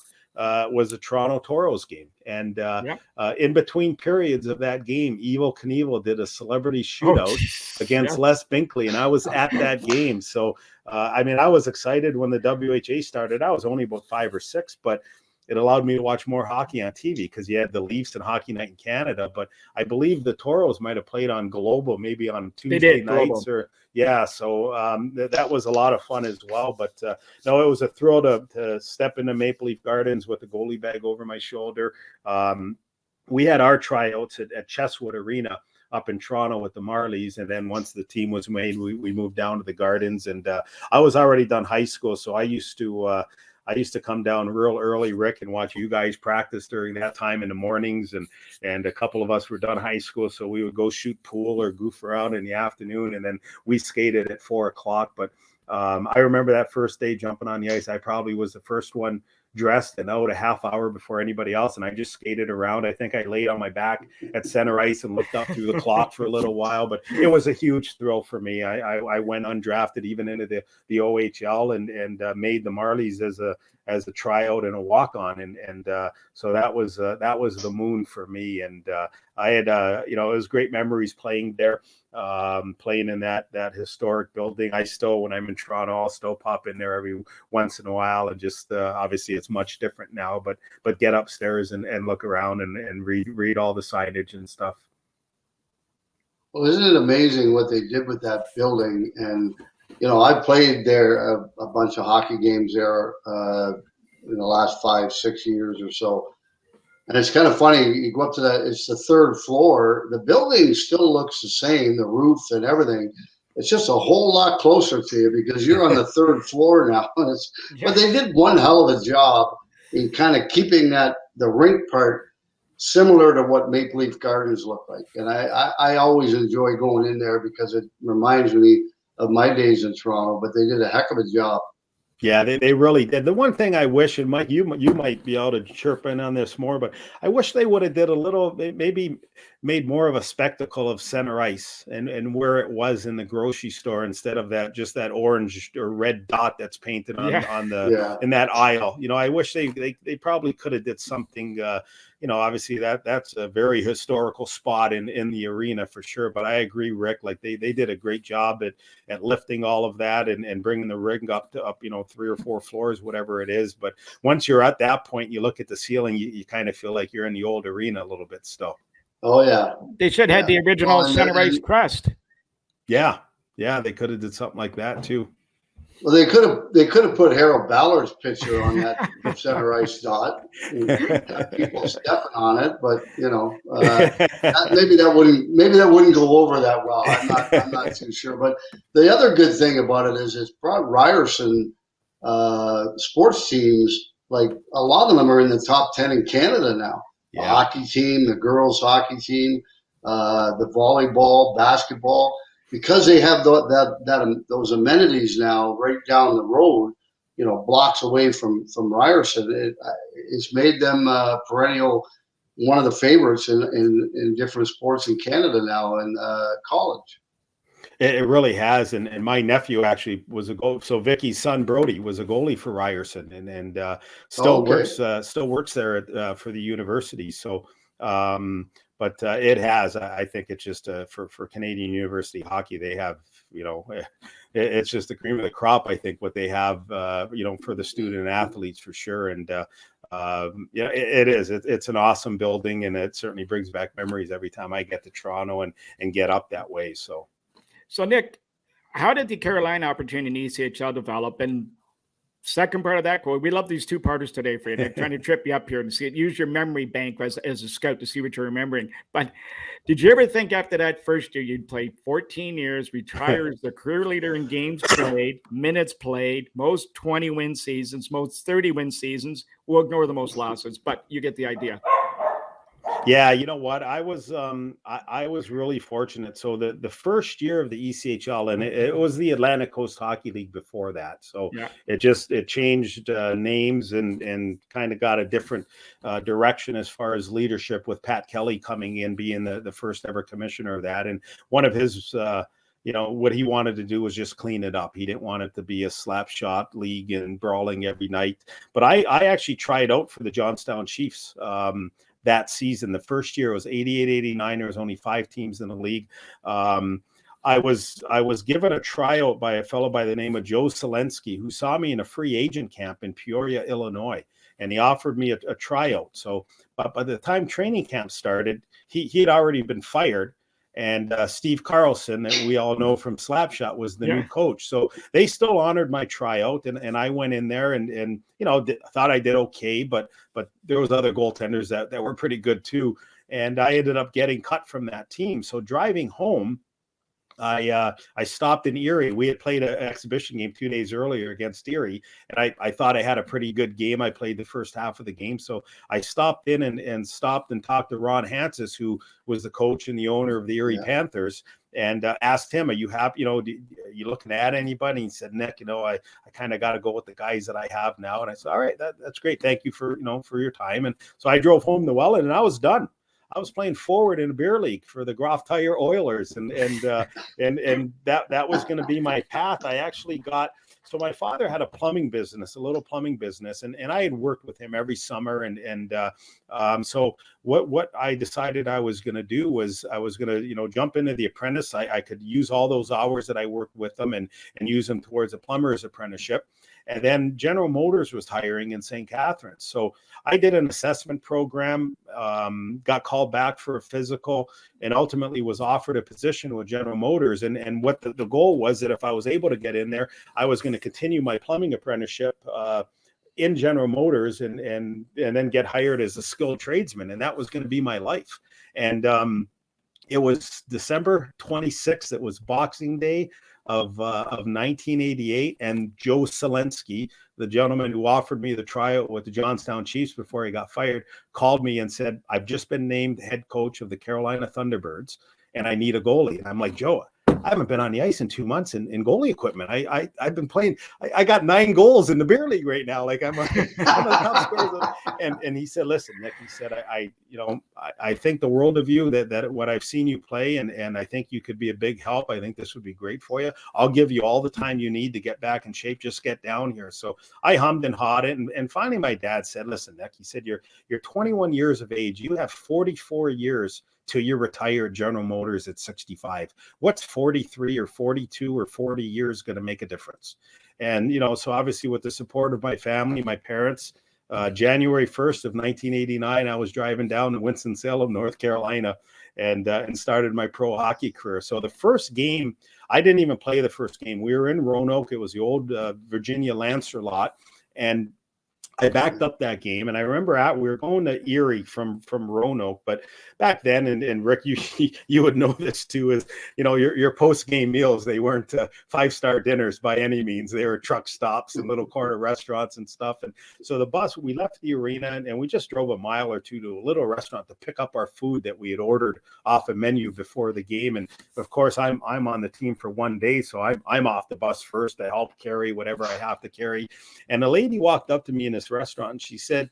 was a Toronto Toros game. And in between periods of that game, Evel Knievel did a celebrity shootout against Les Binkley, and I was at that game. So, I was excited when the WHA started. I was only about 5 or 6, but it allowed me to watch more hockey on TV because you had the Leafs and Hockey Night in Canada. But I believe the Toros might have played on Global, maybe on Tuesday nights. So that was a lot of fun as well. But no, it was a thrill to step into Maple Leaf Gardens with a goalie bag over my shoulder. We had our tryouts at Chesswood Arena up in Toronto with the Marlies. And then once the team was made, we moved down to the Gardens. And I was already done high school, so I used to come down real early, Rick, and watch you guys practice during that time in the mornings. And a couple of us were done high school, so we would go shoot pool or goof around in the afternoon. And then we skated at 4:00. But I remember that first day jumping on the ice. I probably was the first one dressed and out a half hour before anybody else. And I just skated around. I think I laid on my back at center ice and looked up through the clock for a little while, but it was a huge thrill for me. I went undrafted even into the OHL and made the Marlies as a tryout and a walk-on. And so that was the moon for me. And I had, it was great memories playing there, playing in that historic building. I still, when I'm in Toronto, I'll still pop in there every once in a while, and just obviously it's much different now, but get upstairs and look around and read all the signage and stuff. Well, isn't it amazing what they did with that building? And I played there a bunch of hockey games there in the last 5-6 years or so. And it's kind of funny, you go up to that, it's the 3rd floor. The building still looks the same, the roof and everything. It's just a whole lot closer to you because you're on the 3rd floor now. But they did one hell of a job in kind of keeping the rink part similar to what Maple Leaf Gardens look like. And I always enjoy going in there because it reminds me of my days in Toronto, but they did a heck of a job. Yeah, they really did. The one thing I wish, and Mike, you might be able to chirp in on this more, but I wish they would have did a little, maybe made more of a spectacle of center ice and where it was in the grocery store instead of just that orange or red dot that's painted on in that aisle. I wish they probably could have did something. Obviously that's a very historical spot in the arena for sure. But I agree, Rick, like they did a great job at lifting all of that and bringing the ring up 3 or 4 floors, whatever it is. But once you're at that point, you look at the ceiling, you kind of feel like you're in the old arena a little bit still. Oh yeah, they should have had the original center ice crest. Yeah, they could have did something like that too. Well, they could have put Harold Ballard's picture on that center ice dot. People stepping on it, but maybe that wouldn't go over that well. I'm not too sure. But the other good thing about it is it's brought Ryerson sports teams. Like a lot of them are in the top 10 in Canada now. The hockey team, the girls hockey team, the volleyball, basketball. Because they have those amenities now right down the road, blocks away from Ryerson, it's made them perennial one of the favorites in different sports in Canada now in college. It really has, and my nephew actually was a goalie. So Vicky's son Brody was a goalie for Ryerson, and still works there for the university. So. But it has. I think it's just for Canadian university hockey, they have, it's just the cream of the crop. I think what they have, for the student athletes for sure. And it is. It's an awesome building, and it certainly brings back memories every time I get to Toronto and get up that way. So Nick, how did the Carolina opportunity in ECHL develop? And second part of that quote, we love these two-parters today for you, Nick, trying to trip you up here and use your memory bank as a scout to see what you're remembering. But did you ever think after that first year you'd play 14 years, retire as the career leader in games played, minutes played, most 20-win seasons, most 30-win seasons? We'll ignore the most losses, but you get the idea. Yeah, you know what? I was really fortunate. So the first year of the ECHL, and it was the Atlantic Coast Hockey League before that. So Yeah. it changed names and kind of got a different direction as far as leadership, with Pat Kelly coming in, being the first ever commissioner of that. And one of his what he wanted to do was just clean it up. He didn't want it to be a slap shot league and brawling every night. But I actually tried out for the Johnstown Chiefs that season. The first year it was 88-89. There was only 5 teams in the league. I was given a tryout by a fellow by the name of Joe Selensky, who saw me in a free agent camp in Peoria, Illinois, and he offered me a tryout. So, but by the time training camp started, he had already been fired. And Steve Carlson, that we all know from Slapshot, was the new coach. So they still honored my tryout, and I went in there and thought I did okay, but there was other goaltenders that were pretty good too. And I ended up getting cut from that team. So driving home, I stopped in Erie. We had played an exhibition game 2 days earlier against Erie, and I thought I had a pretty good game. I played the first half of the game, so I stopped in and stopped and talked to Ron Hansis, who was the coach and the owner of the Erie Panthers, and asked him, "Are you happy? Are you looking at anybody?" He said, "Nick, I kind of got to go with the guys that I have now." And I said, "All right, that's great. Thank you for your time." And so I drove home to Welland, and I was done. I was playing forward in a beer league for the Groff Tire Oilers, and that was going to be my path. I actually so my father had a little plumbing business, and I had worked with him every summer, so what I decided I was going to do was I was going to jump into the apprentice. I could use all those hours that I worked with them and use them towards a plumber's apprenticeship. And then General Motors was hiring in St. Catharines. So I did an assessment program, got called back for a physical, and ultimately was offered a position with General Motors. And what the goal was that if I was able to get in there, I was going to continue my plumbing apprenticeship in General Motors and then get hired as a skilled tradesman. And that was going to be my life. And it was December 26th. It was Boxing Day of 1988, and Joe Selensky, the gentleman who offered me the tryout with the Johnstown Chiefs before he got fired, called me and said, "I've just been named head coach of the Carolina Thunderbirds, and I need a goalie." And I'm like, "Joe, I haven't been on the ice in 2 months in goalie equipment. I've been playing. I got 9 goals in the beer league right now. Like I'm a top scorer." And he said, "Listen, Nick," he said, I think the world of you, that what I've seen you play, and I think you could be a big help. I think this would be great for you. I'll give you all the time you need to get back in shape. Just get down here." So I hummed and hawed it. And finally my dad said, "Listen, Nick," he said, you're 21 years of age. You have 44 years till you're retired General Motors at 65. What's 43 or 42 or 40 years going to make a difference? And, so obviously with the support of my family, my parents, January 1st of 1989, I was driving down to Winston-Salem, North Carolina, and started my pro hockey career. So the first game, I didn't even play the first game. We were in Roanoke. It was the old Virginia Lancer lot. And I backed up that game, and I remember we were going to Erie from Roanoke, but back then, and Rick, you would know this too, is your post-game meals, they weren't 5-star dinners by any means. They were truck stops and little corner restaurants and stuff. And so we left the arena, and we just drove a mile or two to a little restaurant to pick up our food that we had ordered off a menu before the game. And of course, I'm on the team for 1 day, so I'm off the bus first. I help carry whatever I have to carry. And a lady walked up to me in this restaurant, and she said,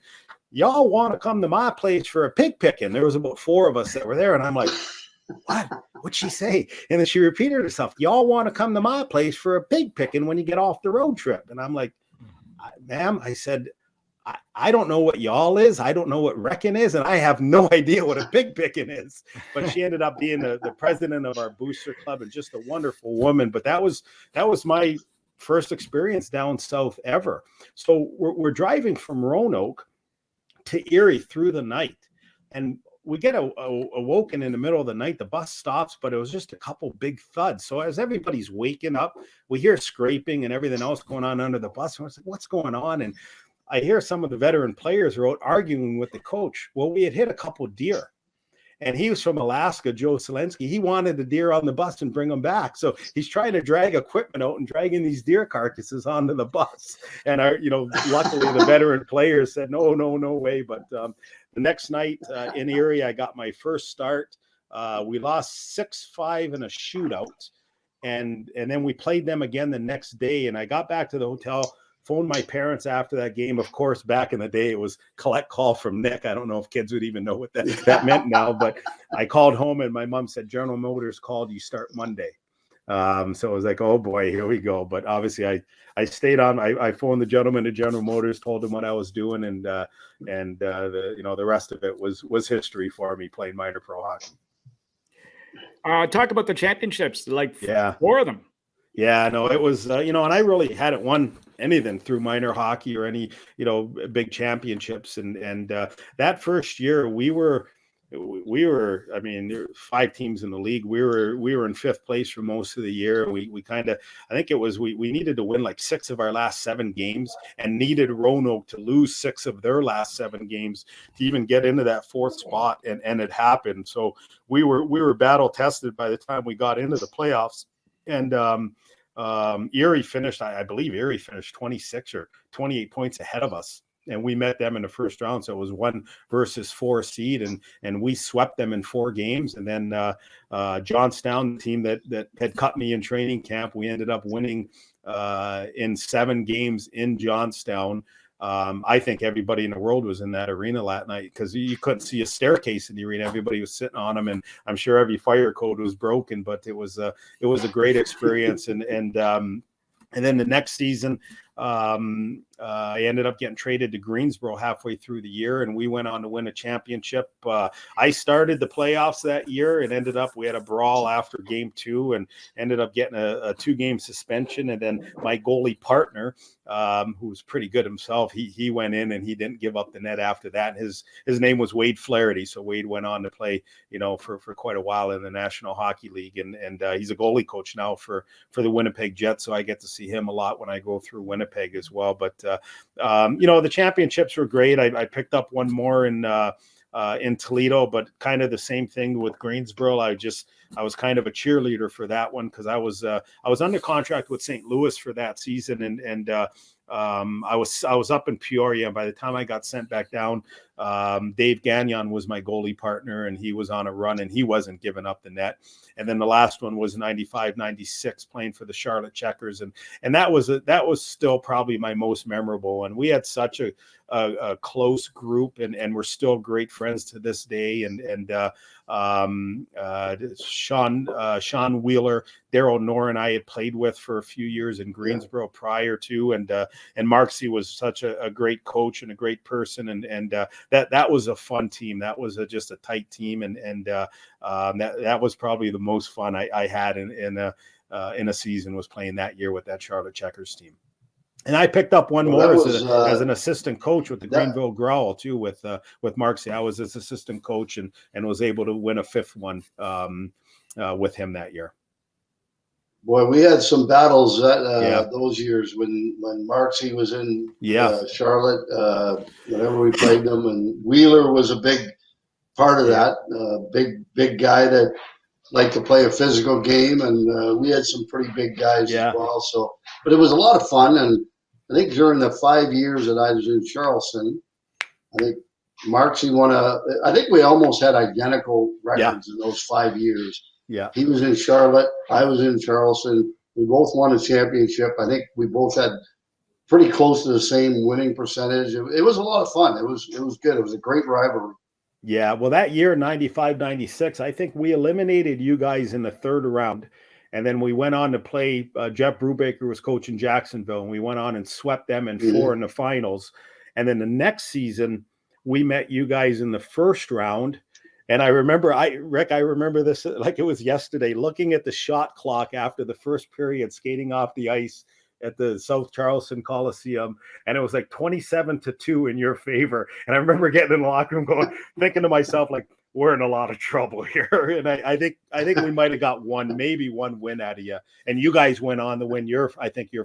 "Y'all want to come to my place for a pig picking?" There was about 4 of us that were there, and I'm like, what'd she say? And then she repeated herself, "Y'all want to come to my place for a pig picking when you get off the road trip?" And I'm like, "Ma'am," I said, I don't know what y'all is. I don't know what reckon is, and I have no idea what a pig picking is." But she ended up being the president of our booster club, and just a wonderful woman. But that was my first experience down south ever. So we're driving from Roanoke to Erie through the night, and we get awoken in the middle of the night. The bus stops, but it was just a couple big thuds. So as everybody's waking up, we hear scraping and everything else going on under the bus. And I was like, what's going on? And I hear some of the veteran players were out arguing with the coach. Well, we had hit a couple deer. And he was from Alaska, Joe Selensky. He wanted the deer on the bus and bring them back. So he's trying to drag equipment out and dragging these deer carcasses onto the bus. And luckily the veteran players said, no way. But the next night in Erie, I got my first start. We lost 6-5 in a shootout. And then we played them again the next day. And I got back to the hotel, phoned my parents after that game. Of course, back in the day, it was collect call from Nick. I don't know if kids would even know what that meant now, but I called home and my mom said, General Motors called, you start Monday. So it was like, oh boy, here we go. But obviously I stayed on. I phoned the gentleman at General Motors, told him what I was doing. And the rest of it was history for me playing minor pro hockey. Talk about the championships, like 4 of them. Yeah, no, it was, and I really hadn't won anything through minor hockey or any, big championships. And that first year we were, I mean, there were 5 teams in the league. We were in 5th place for most of the year. We kind of, I think it was, we needed to win like 6 of our last 7 games and needed Roanoke to lose 6 of their last 7 games to even get into that 4th spot. And it happened. So we were battle tested by the time we got into the playoffs. And Erie finished, I believe Erie finished 26 or 28 points ahead of us. And we met them in the first round. So it was 1 versus 4 seed. And we swept them in 4 games. And then Johnstown, the team that had cut me in training camp, we ended up winning in 7 games in Johnstown. I think everybody in the world was in that arena that night because you couldn't see a staircase in the arena. Everybody was sitting on them, and I'm sure every fire code was broken. But it was a great experience. And then the next season, I ended up getting traded to Greensboro halfway through the year, and we went on to win a championship. I started the playoffs that year and ended up, we had a brawl after game 2 and ended up getting a 2-game suspension. And then my goalie partner, who was pretty good himself, he went in and he didn't give up the net after that. His name was Wade Flaherty. So Wade went on to play, for quite a while in the National Hockey League. And he's a goalie coach now for the Winnipeg Jets. So I get to see him a lot when I go through Winnipeg as well. But the championships were great. I picked up one more in Toledo, but kind of the same thing with Greensboro. I was kind of a cheerleader for that one because I was under contract with St. Louis for that season, and I was up in Peoria. And by the time I got sent back down, Dave Gagnon was my goalie partner, and he was on a run, and he wasn't giving up the net. And then the last one was 95-96, playing for the Charlotte Checkers, and that was still probably my most memorable. And we had such a close group, and we're still great friends to this day. And Sean Wheeler, Darryl Knorr, and I had played with for a few years in Greensboro prior to, and Mark C was such a great coach and a great person, and that was a fun team. That was just a tight team, and that was probably the most fun I had in a season, was playing that year with that Charlotte Checkers team. And I picked up one more as an assistant coach with the Greenville Growl too, with Marksy. I was his assistant coach and was able to win a 5th one with him that year. Boy, we had some battles those years when Marksy was in Charlotte. Whenever we played them, and Wheeler was a big part of that. Big guy that liked to play a physical game, and we had some pretty big guys as well. So, but it was a lot of fun, and I think during the 5 years that I was in Charleston, I think Marksy I think we almost had identical records in those 5 years. Yeah. He was in Charlotte. I was in Charleston. We both won a championship. I think we both had pretty close to the same winning percentage. It was a lot of fun. It was good. It was a great rivalry. Yeah. Well, that year, 95-96, I think we eliminated you guys in the 3rd round. And then we went on to play, Jeff Brubaker was coaching Jacksonville, and we went on and swept them in 4 in the finals. And then the next season, we met you guys in the 1st round. And I remember, Rick, I remember this like it was yesterday, looking at the shot clock after the first period, skating off the ice at the South Charleston Coliseum, and it was like 27-2 in your favor. And I remember getting in the locker room thinking to myself, like, we're in a lot of trouble here. And I think we might have got maybe one win out of you. And you guys went on to win your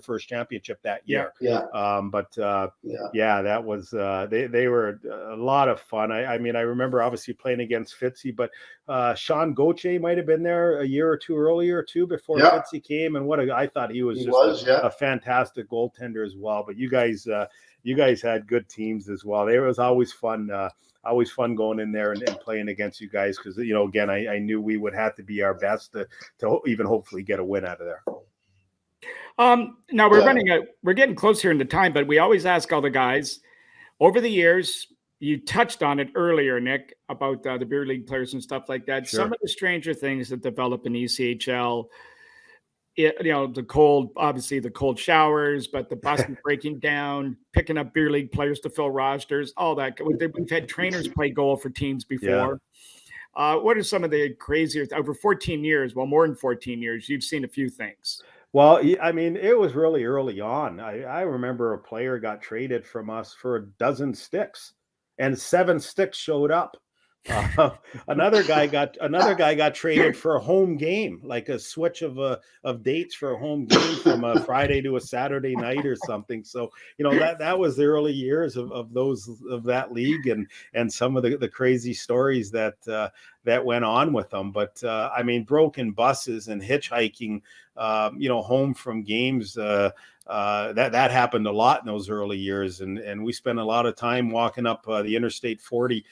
first championship that year. Yeah. That was they were a lot of fun. I mean, I remember obviously playing against Fitzy, but Sean Gauthier might have been there a year or two earlier too before Fitzy came. And I thought he was a fantastic goaltender as well. But you guys had good teams as well. It was always fun. Always fun going in there and playing against you guys because, again, I knew we would have to be our best to even hopefully get a win out of there. Now we're getting close here in the time, but we always ask all the guys over the years. You touched on it earlier, Nick, about the beer league players and stuff like that. Sure. Some of the stranger things that develop in ECHL. The cold showers, but the buses breaking down, picking up beer league players to fill rosters, all that. We've had trainers play goal for teams before. Yeah. What are some of the crazier over 14 years? Well, more than 14 years, you've seen a few things. Well, I mean, it was really early on. I remember a player got traded from us for a dozen sticks, and 7 sticks showed up. Another guy got traded for a home game, like a switch of dates for a home game from a Friday to a Saturday night or something. So that was the early years of that league and some of the crazy stories that went on with them. But I mean, broken buses and hitchhiking, home from games. That happened a lot in those early years, and we spent a lot of time walking up the Interstate 40,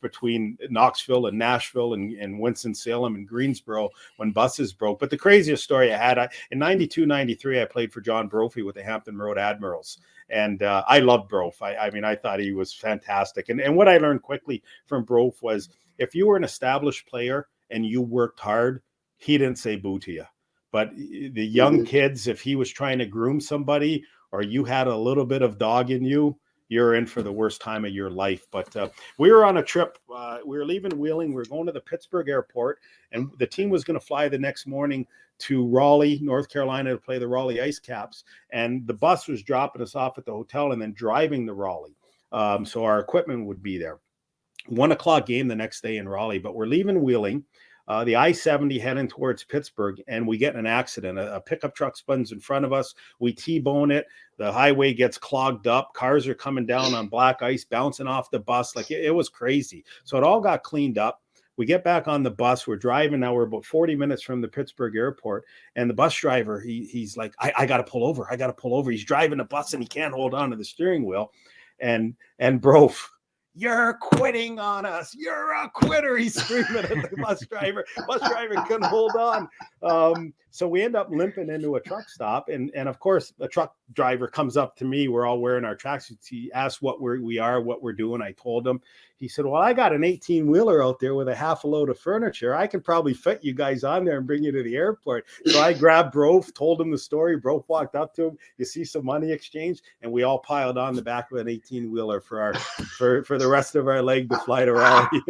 between Knoxville and Nashville and Winston-Salem and Greensboro when buses broke. But the craziest story I had, in 92, 93, I played for John Brophy with the Hampton Road Admirals. And I loved Brof. I mean, I thought he was fantastic. And what I learned quickly from Brof was if you were an established player and you worked hard, he didn't say boo to you. But the young kids, if he was trying to groom somebody or you had a little bit of dog in you, you're in for the worst time of your life. But we were on a trip. We were leaving Wheeling. We were going to the Pittsburgh airport, and the team was going to fly the next morning to Raleigh, North Carolina, to play the Raleigh Ice Caps. And the bus was dropping us off at the hotel and then driving to Raleigh. So our equipment would be there. 1:00 game the next day in Raleigh, but we're leaving Wheeling. The I-70 heading towards Pittsburgh, and we get in an accident. A pickup truck spins in front of us. We T-bone it. The highway gets clogged up. Cars are coming down on black ice, bouncing off the bus. Like it was crazy. So it all got cleaned up. We get back on the bus. We're driving now. We're about 40 minutes from the Pittsburgh airport. And the bus driver, he's like, I got to pull over. I got to pull over. He's driving the bus and he can't hold on to the steering wheel. And Brof, you're quitting on us. You're a quitter. He's screaming at the bus driver. Bus driver couldn't hold on. So we end up limping into a truck stop. And of course, a truck driver comes up to me. We're all wearing our tracksuits. He asked what we are, what we're doing. I told him. He said, well, I got an 18-wheeler out there with a half a load of furniture. I can probably fit you guys on there and bring you to the airport. So I grabbed Brof, told him the story. Brof walked up to him. You see some money exchange, and we all piled on the back of an 18-wheeler for the rest of our leg to fly to Raleigh.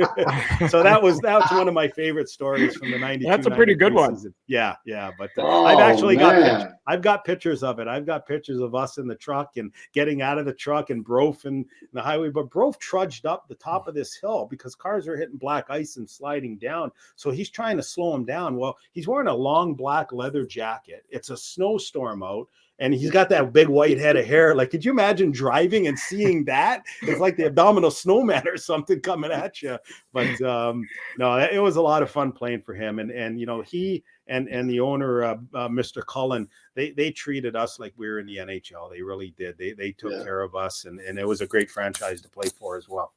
So that's one of my favorite stories from the 92. That's a pretty good one. Season. Yeah. But I've actually got pictures of it. I've got pictures of us in the truck and getting out of the truck and Brof and the highway. But Brof trudged up the top of this hill because cars are hitting black ice and sliding down. So he's trying to slow him down. Well, he's wearing a long black leather jacket. It's a snowstorm out. And he's got that big white head of hair. Like, could you imagine driving and seeing that? It's like the Abominable Snowman or something coming at you. But no, it was a lot of fun playing for him. And he and the owner, Mr. Cullen, they treated us like we were in the NHL. They really did. They took care of us, and it was a great franchise to play for as well.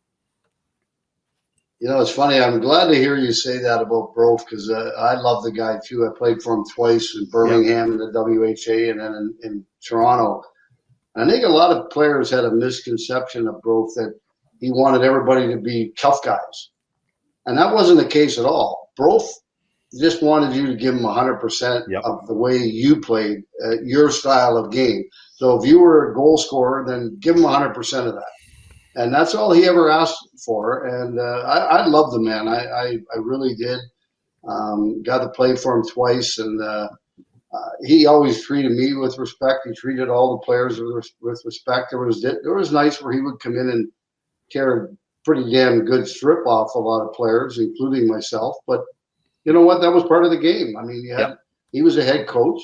It's funny. I'm glad to hear you say that about Brof because I love the guy too. I played for him twice in Birmingham in the WHA and then in Toronto. And I think a lot of players had a misconception of Brof that he wanted everybody to be tough guys. And that wasn't the case at all. Brof just wanted you to give him 100% of the way you played, your style of game. So if you were a goal scorer, then give him 100% of that. And that's all he ever asked for. And I love the man. I really did. Got to play for him twice. And he always treated me with respect. He treated all the players with respect. There was nights where he would come in and tear pretty damn good strip off a lot of players, including myself. But you know what? That was part of the game. I mean, he was a head coach,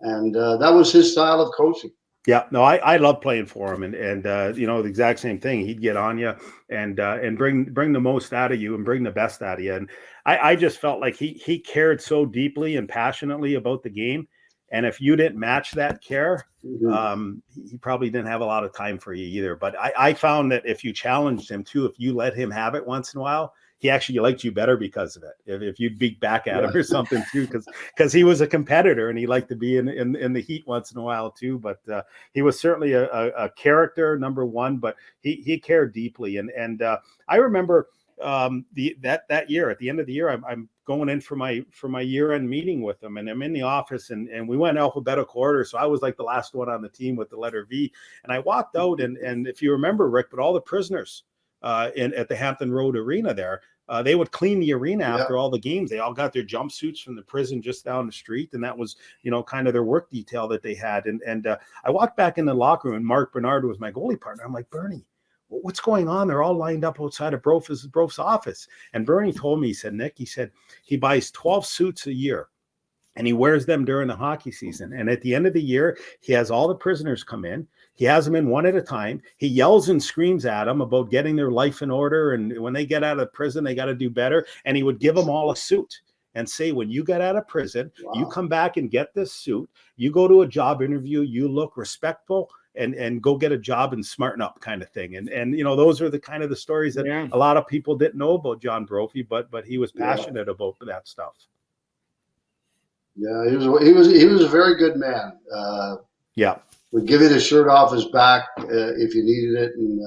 and that was his style of coaching. Yeah, no, I love playing for him, and you know, the exact same thing. He'd get on you and bring the most out of you and bring the best out of you. And I just felt like he cared so deeply and passionately about the game. And if you didn't match that care, he probably didn't have a lot of time for you either. But I found that if you challenged him too, if you let him have it once in a while, he actually liked you better because of it. If you'd beat back at him or something too, because he was a competitor and he liked to be in the heat once in a while too. But he was certainly a character, number one. But he cared deeply, and I remember that year, at the end of the year, I'm going in for my year-end meeting with him, and I'm in the office, and we went alphabetical order, so I was like the last one on the team with the letter V, and I walked out, and if you remember, Rick, but all the prisoners at the Hampton Road Arena there, they would clean the arena after all the games. They all got their jumpsuits from the prison just down the street, and that was, you know, kind of their work detail that they had. And I walked back in the locker room, and Mark Bernard was my goalie partner. I'm like, Bernie, what's going on? They're all lined up outside of Brof's office. And Bernie told me, he said, Nick, he said he buys 12 suits a year, and he wears them during the hockey season. And at the end of the year, he has all the prisoners come in. He has them in one at a time. He yells and screams at them about getting their life in order. And when they get out of prison, they got to do better. And he would give them all a suit and say, when you get out of prison, you come back and get this suit. You go to a job interview, you look respectful, and go get a job and smarten up, kind of thing. And you know, those are the kind of the stories that a lot of people didn't know about John Brophy, but he was passionate about that stuff. Yeah, he was a very good man. Would give you the shirt off his back if you needed it, and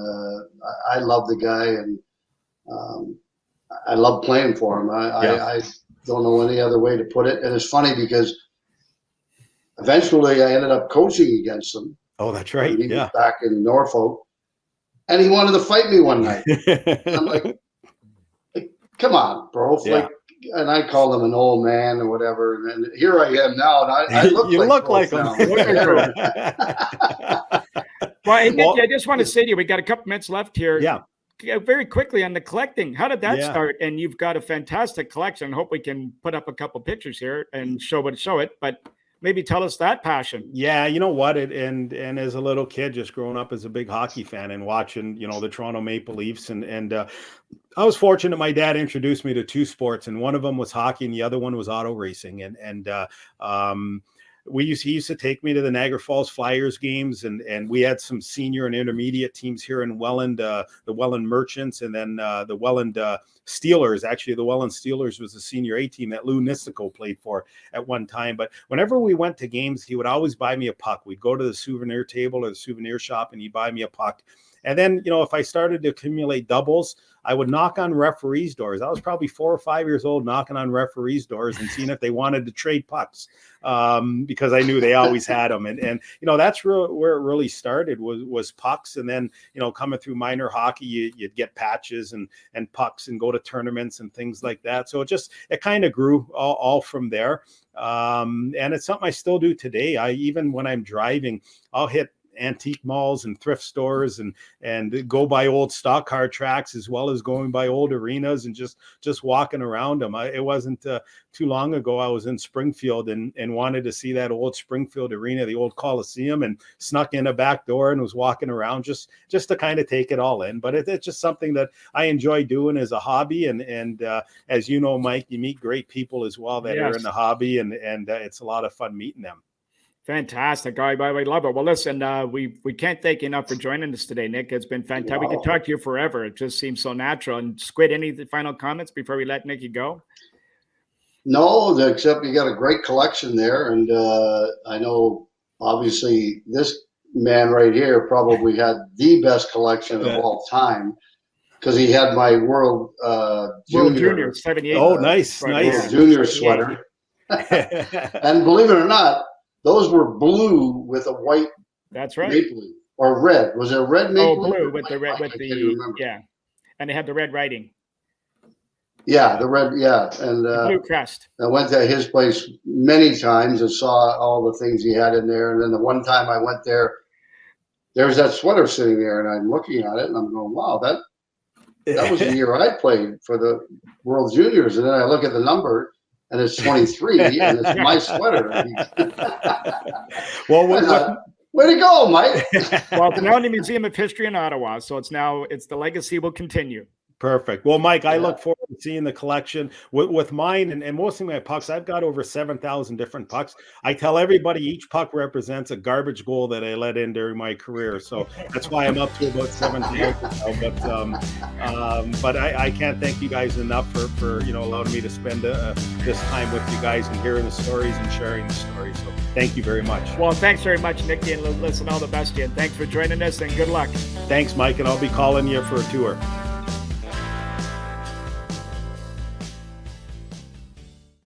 I love the guy, and I love playing for him. I don't know any other way to put it. And it's funny because eventually I ended up coaching against him. Oh, that's right. He was back in Norfolk, and he wanted to fight me one night. I'm like, come on, bro. Like, and I called him an old man or whatever. And here I am now, and I look like him. Well, hey, Nick, I just want to say to you, we got a couple minutes left here. Yeah. Very quickly on the collecting. How did that start? And you've got a fantastic collection. I hope we can put up a couple pictures here and show it. But maybe tell us that passion. Yeah, you know what? And as a little kid, just growing up as a big hockey fan and watching, you know, the Toronto Maple Leafs, and I was fortunate. My dad introduced me to two sports, and one of them was hockey, and the other one was auto racing. And he used to take me to the Niagara Falls Flyers games, and we had some senior and intermediate teams here in Welland, the Welland Merchants, and then the Welland Steelers. Actually, the Welland Steelers was the senior A team that Lou Nistico played for at one time. But whenever we went to games, he would always buy me a puck. We'd go to the souvenir table or the souvenir shop, and he'd buy me a puck. And then, you know, if I started to accumulate doubles, I would knock on referees' doors. I was probably 4 or 5 years old, knocking on referees' doors and seeing if they wanted to trade pucks, because I knew they always had them. And you know, that's where it really started was pucks. And then, you know, coming through minor hockey, you'd get patches and pucks and go to tournaments and things like that. So it kind of grew all from there. And it's something I still do today. Even when I'm driving, I'll hit antique malls and thrift stores and go by old stock car tracks, as well as going by old arenas and just walking around them. It wasn't too long ago I was in Springfield and wanted to see that old Springfield arena, the old Coliseum, and snuck in a back door and was walking around just to kind of take it all in. But it's just something that I enjoy doing as a hobby, and as you know, Mike, you meet great people as well that are in the hobby, and it's a lot of fun meeting them. Fantastic. I love it. Well, listen, we can't thank you enough for joining us today, Nick. It's been fantastic. Wow. We could talk to you forever. It just seems so natural. And Squid, any final comments before we let Nicky go? No, except you got a great collection there. And I know, obviously, this man right here probably had the best collection of all time, because he had my World Junior 78. Oh, nice. Junior sweater. And believe it or not, those were blue with a white. That's right. Maple leaf, or red. Was it red maple? Oh, blue with the red, and they had the red writing. Yeah, the red. Yeah, and blue crest. I went to his place many times and saw all the things he had in there. And then the one time I went there, there's that sweater sitting there, and I'm looking at it and I'm going, "Wow, That was the year I played for the World Juniors, and then I look at the number, and it's 23, and it's my sweater. Well, way to go, Mike! Well, it's now in the Museum of History in Ottawa, so it's the legacy will continue. Perfect. Well, Mike, I look forward to seeing the collection with mine and most of my pucks. I've got over 7,000 different pucks. I tell everybody each puck represents a garbage goal that I let in during my career. So that's why I'm up to about 7,000. But I can't thank you guys enough for allowing me to spend this time with you guys and hearing the stories and sharing the stories. So thank you very much. Well, thanks very much, Nicky, and listen, all the best to you. And thanks for joining us, and good luck. Thanks, Mike, and I'll be calling you for a tour.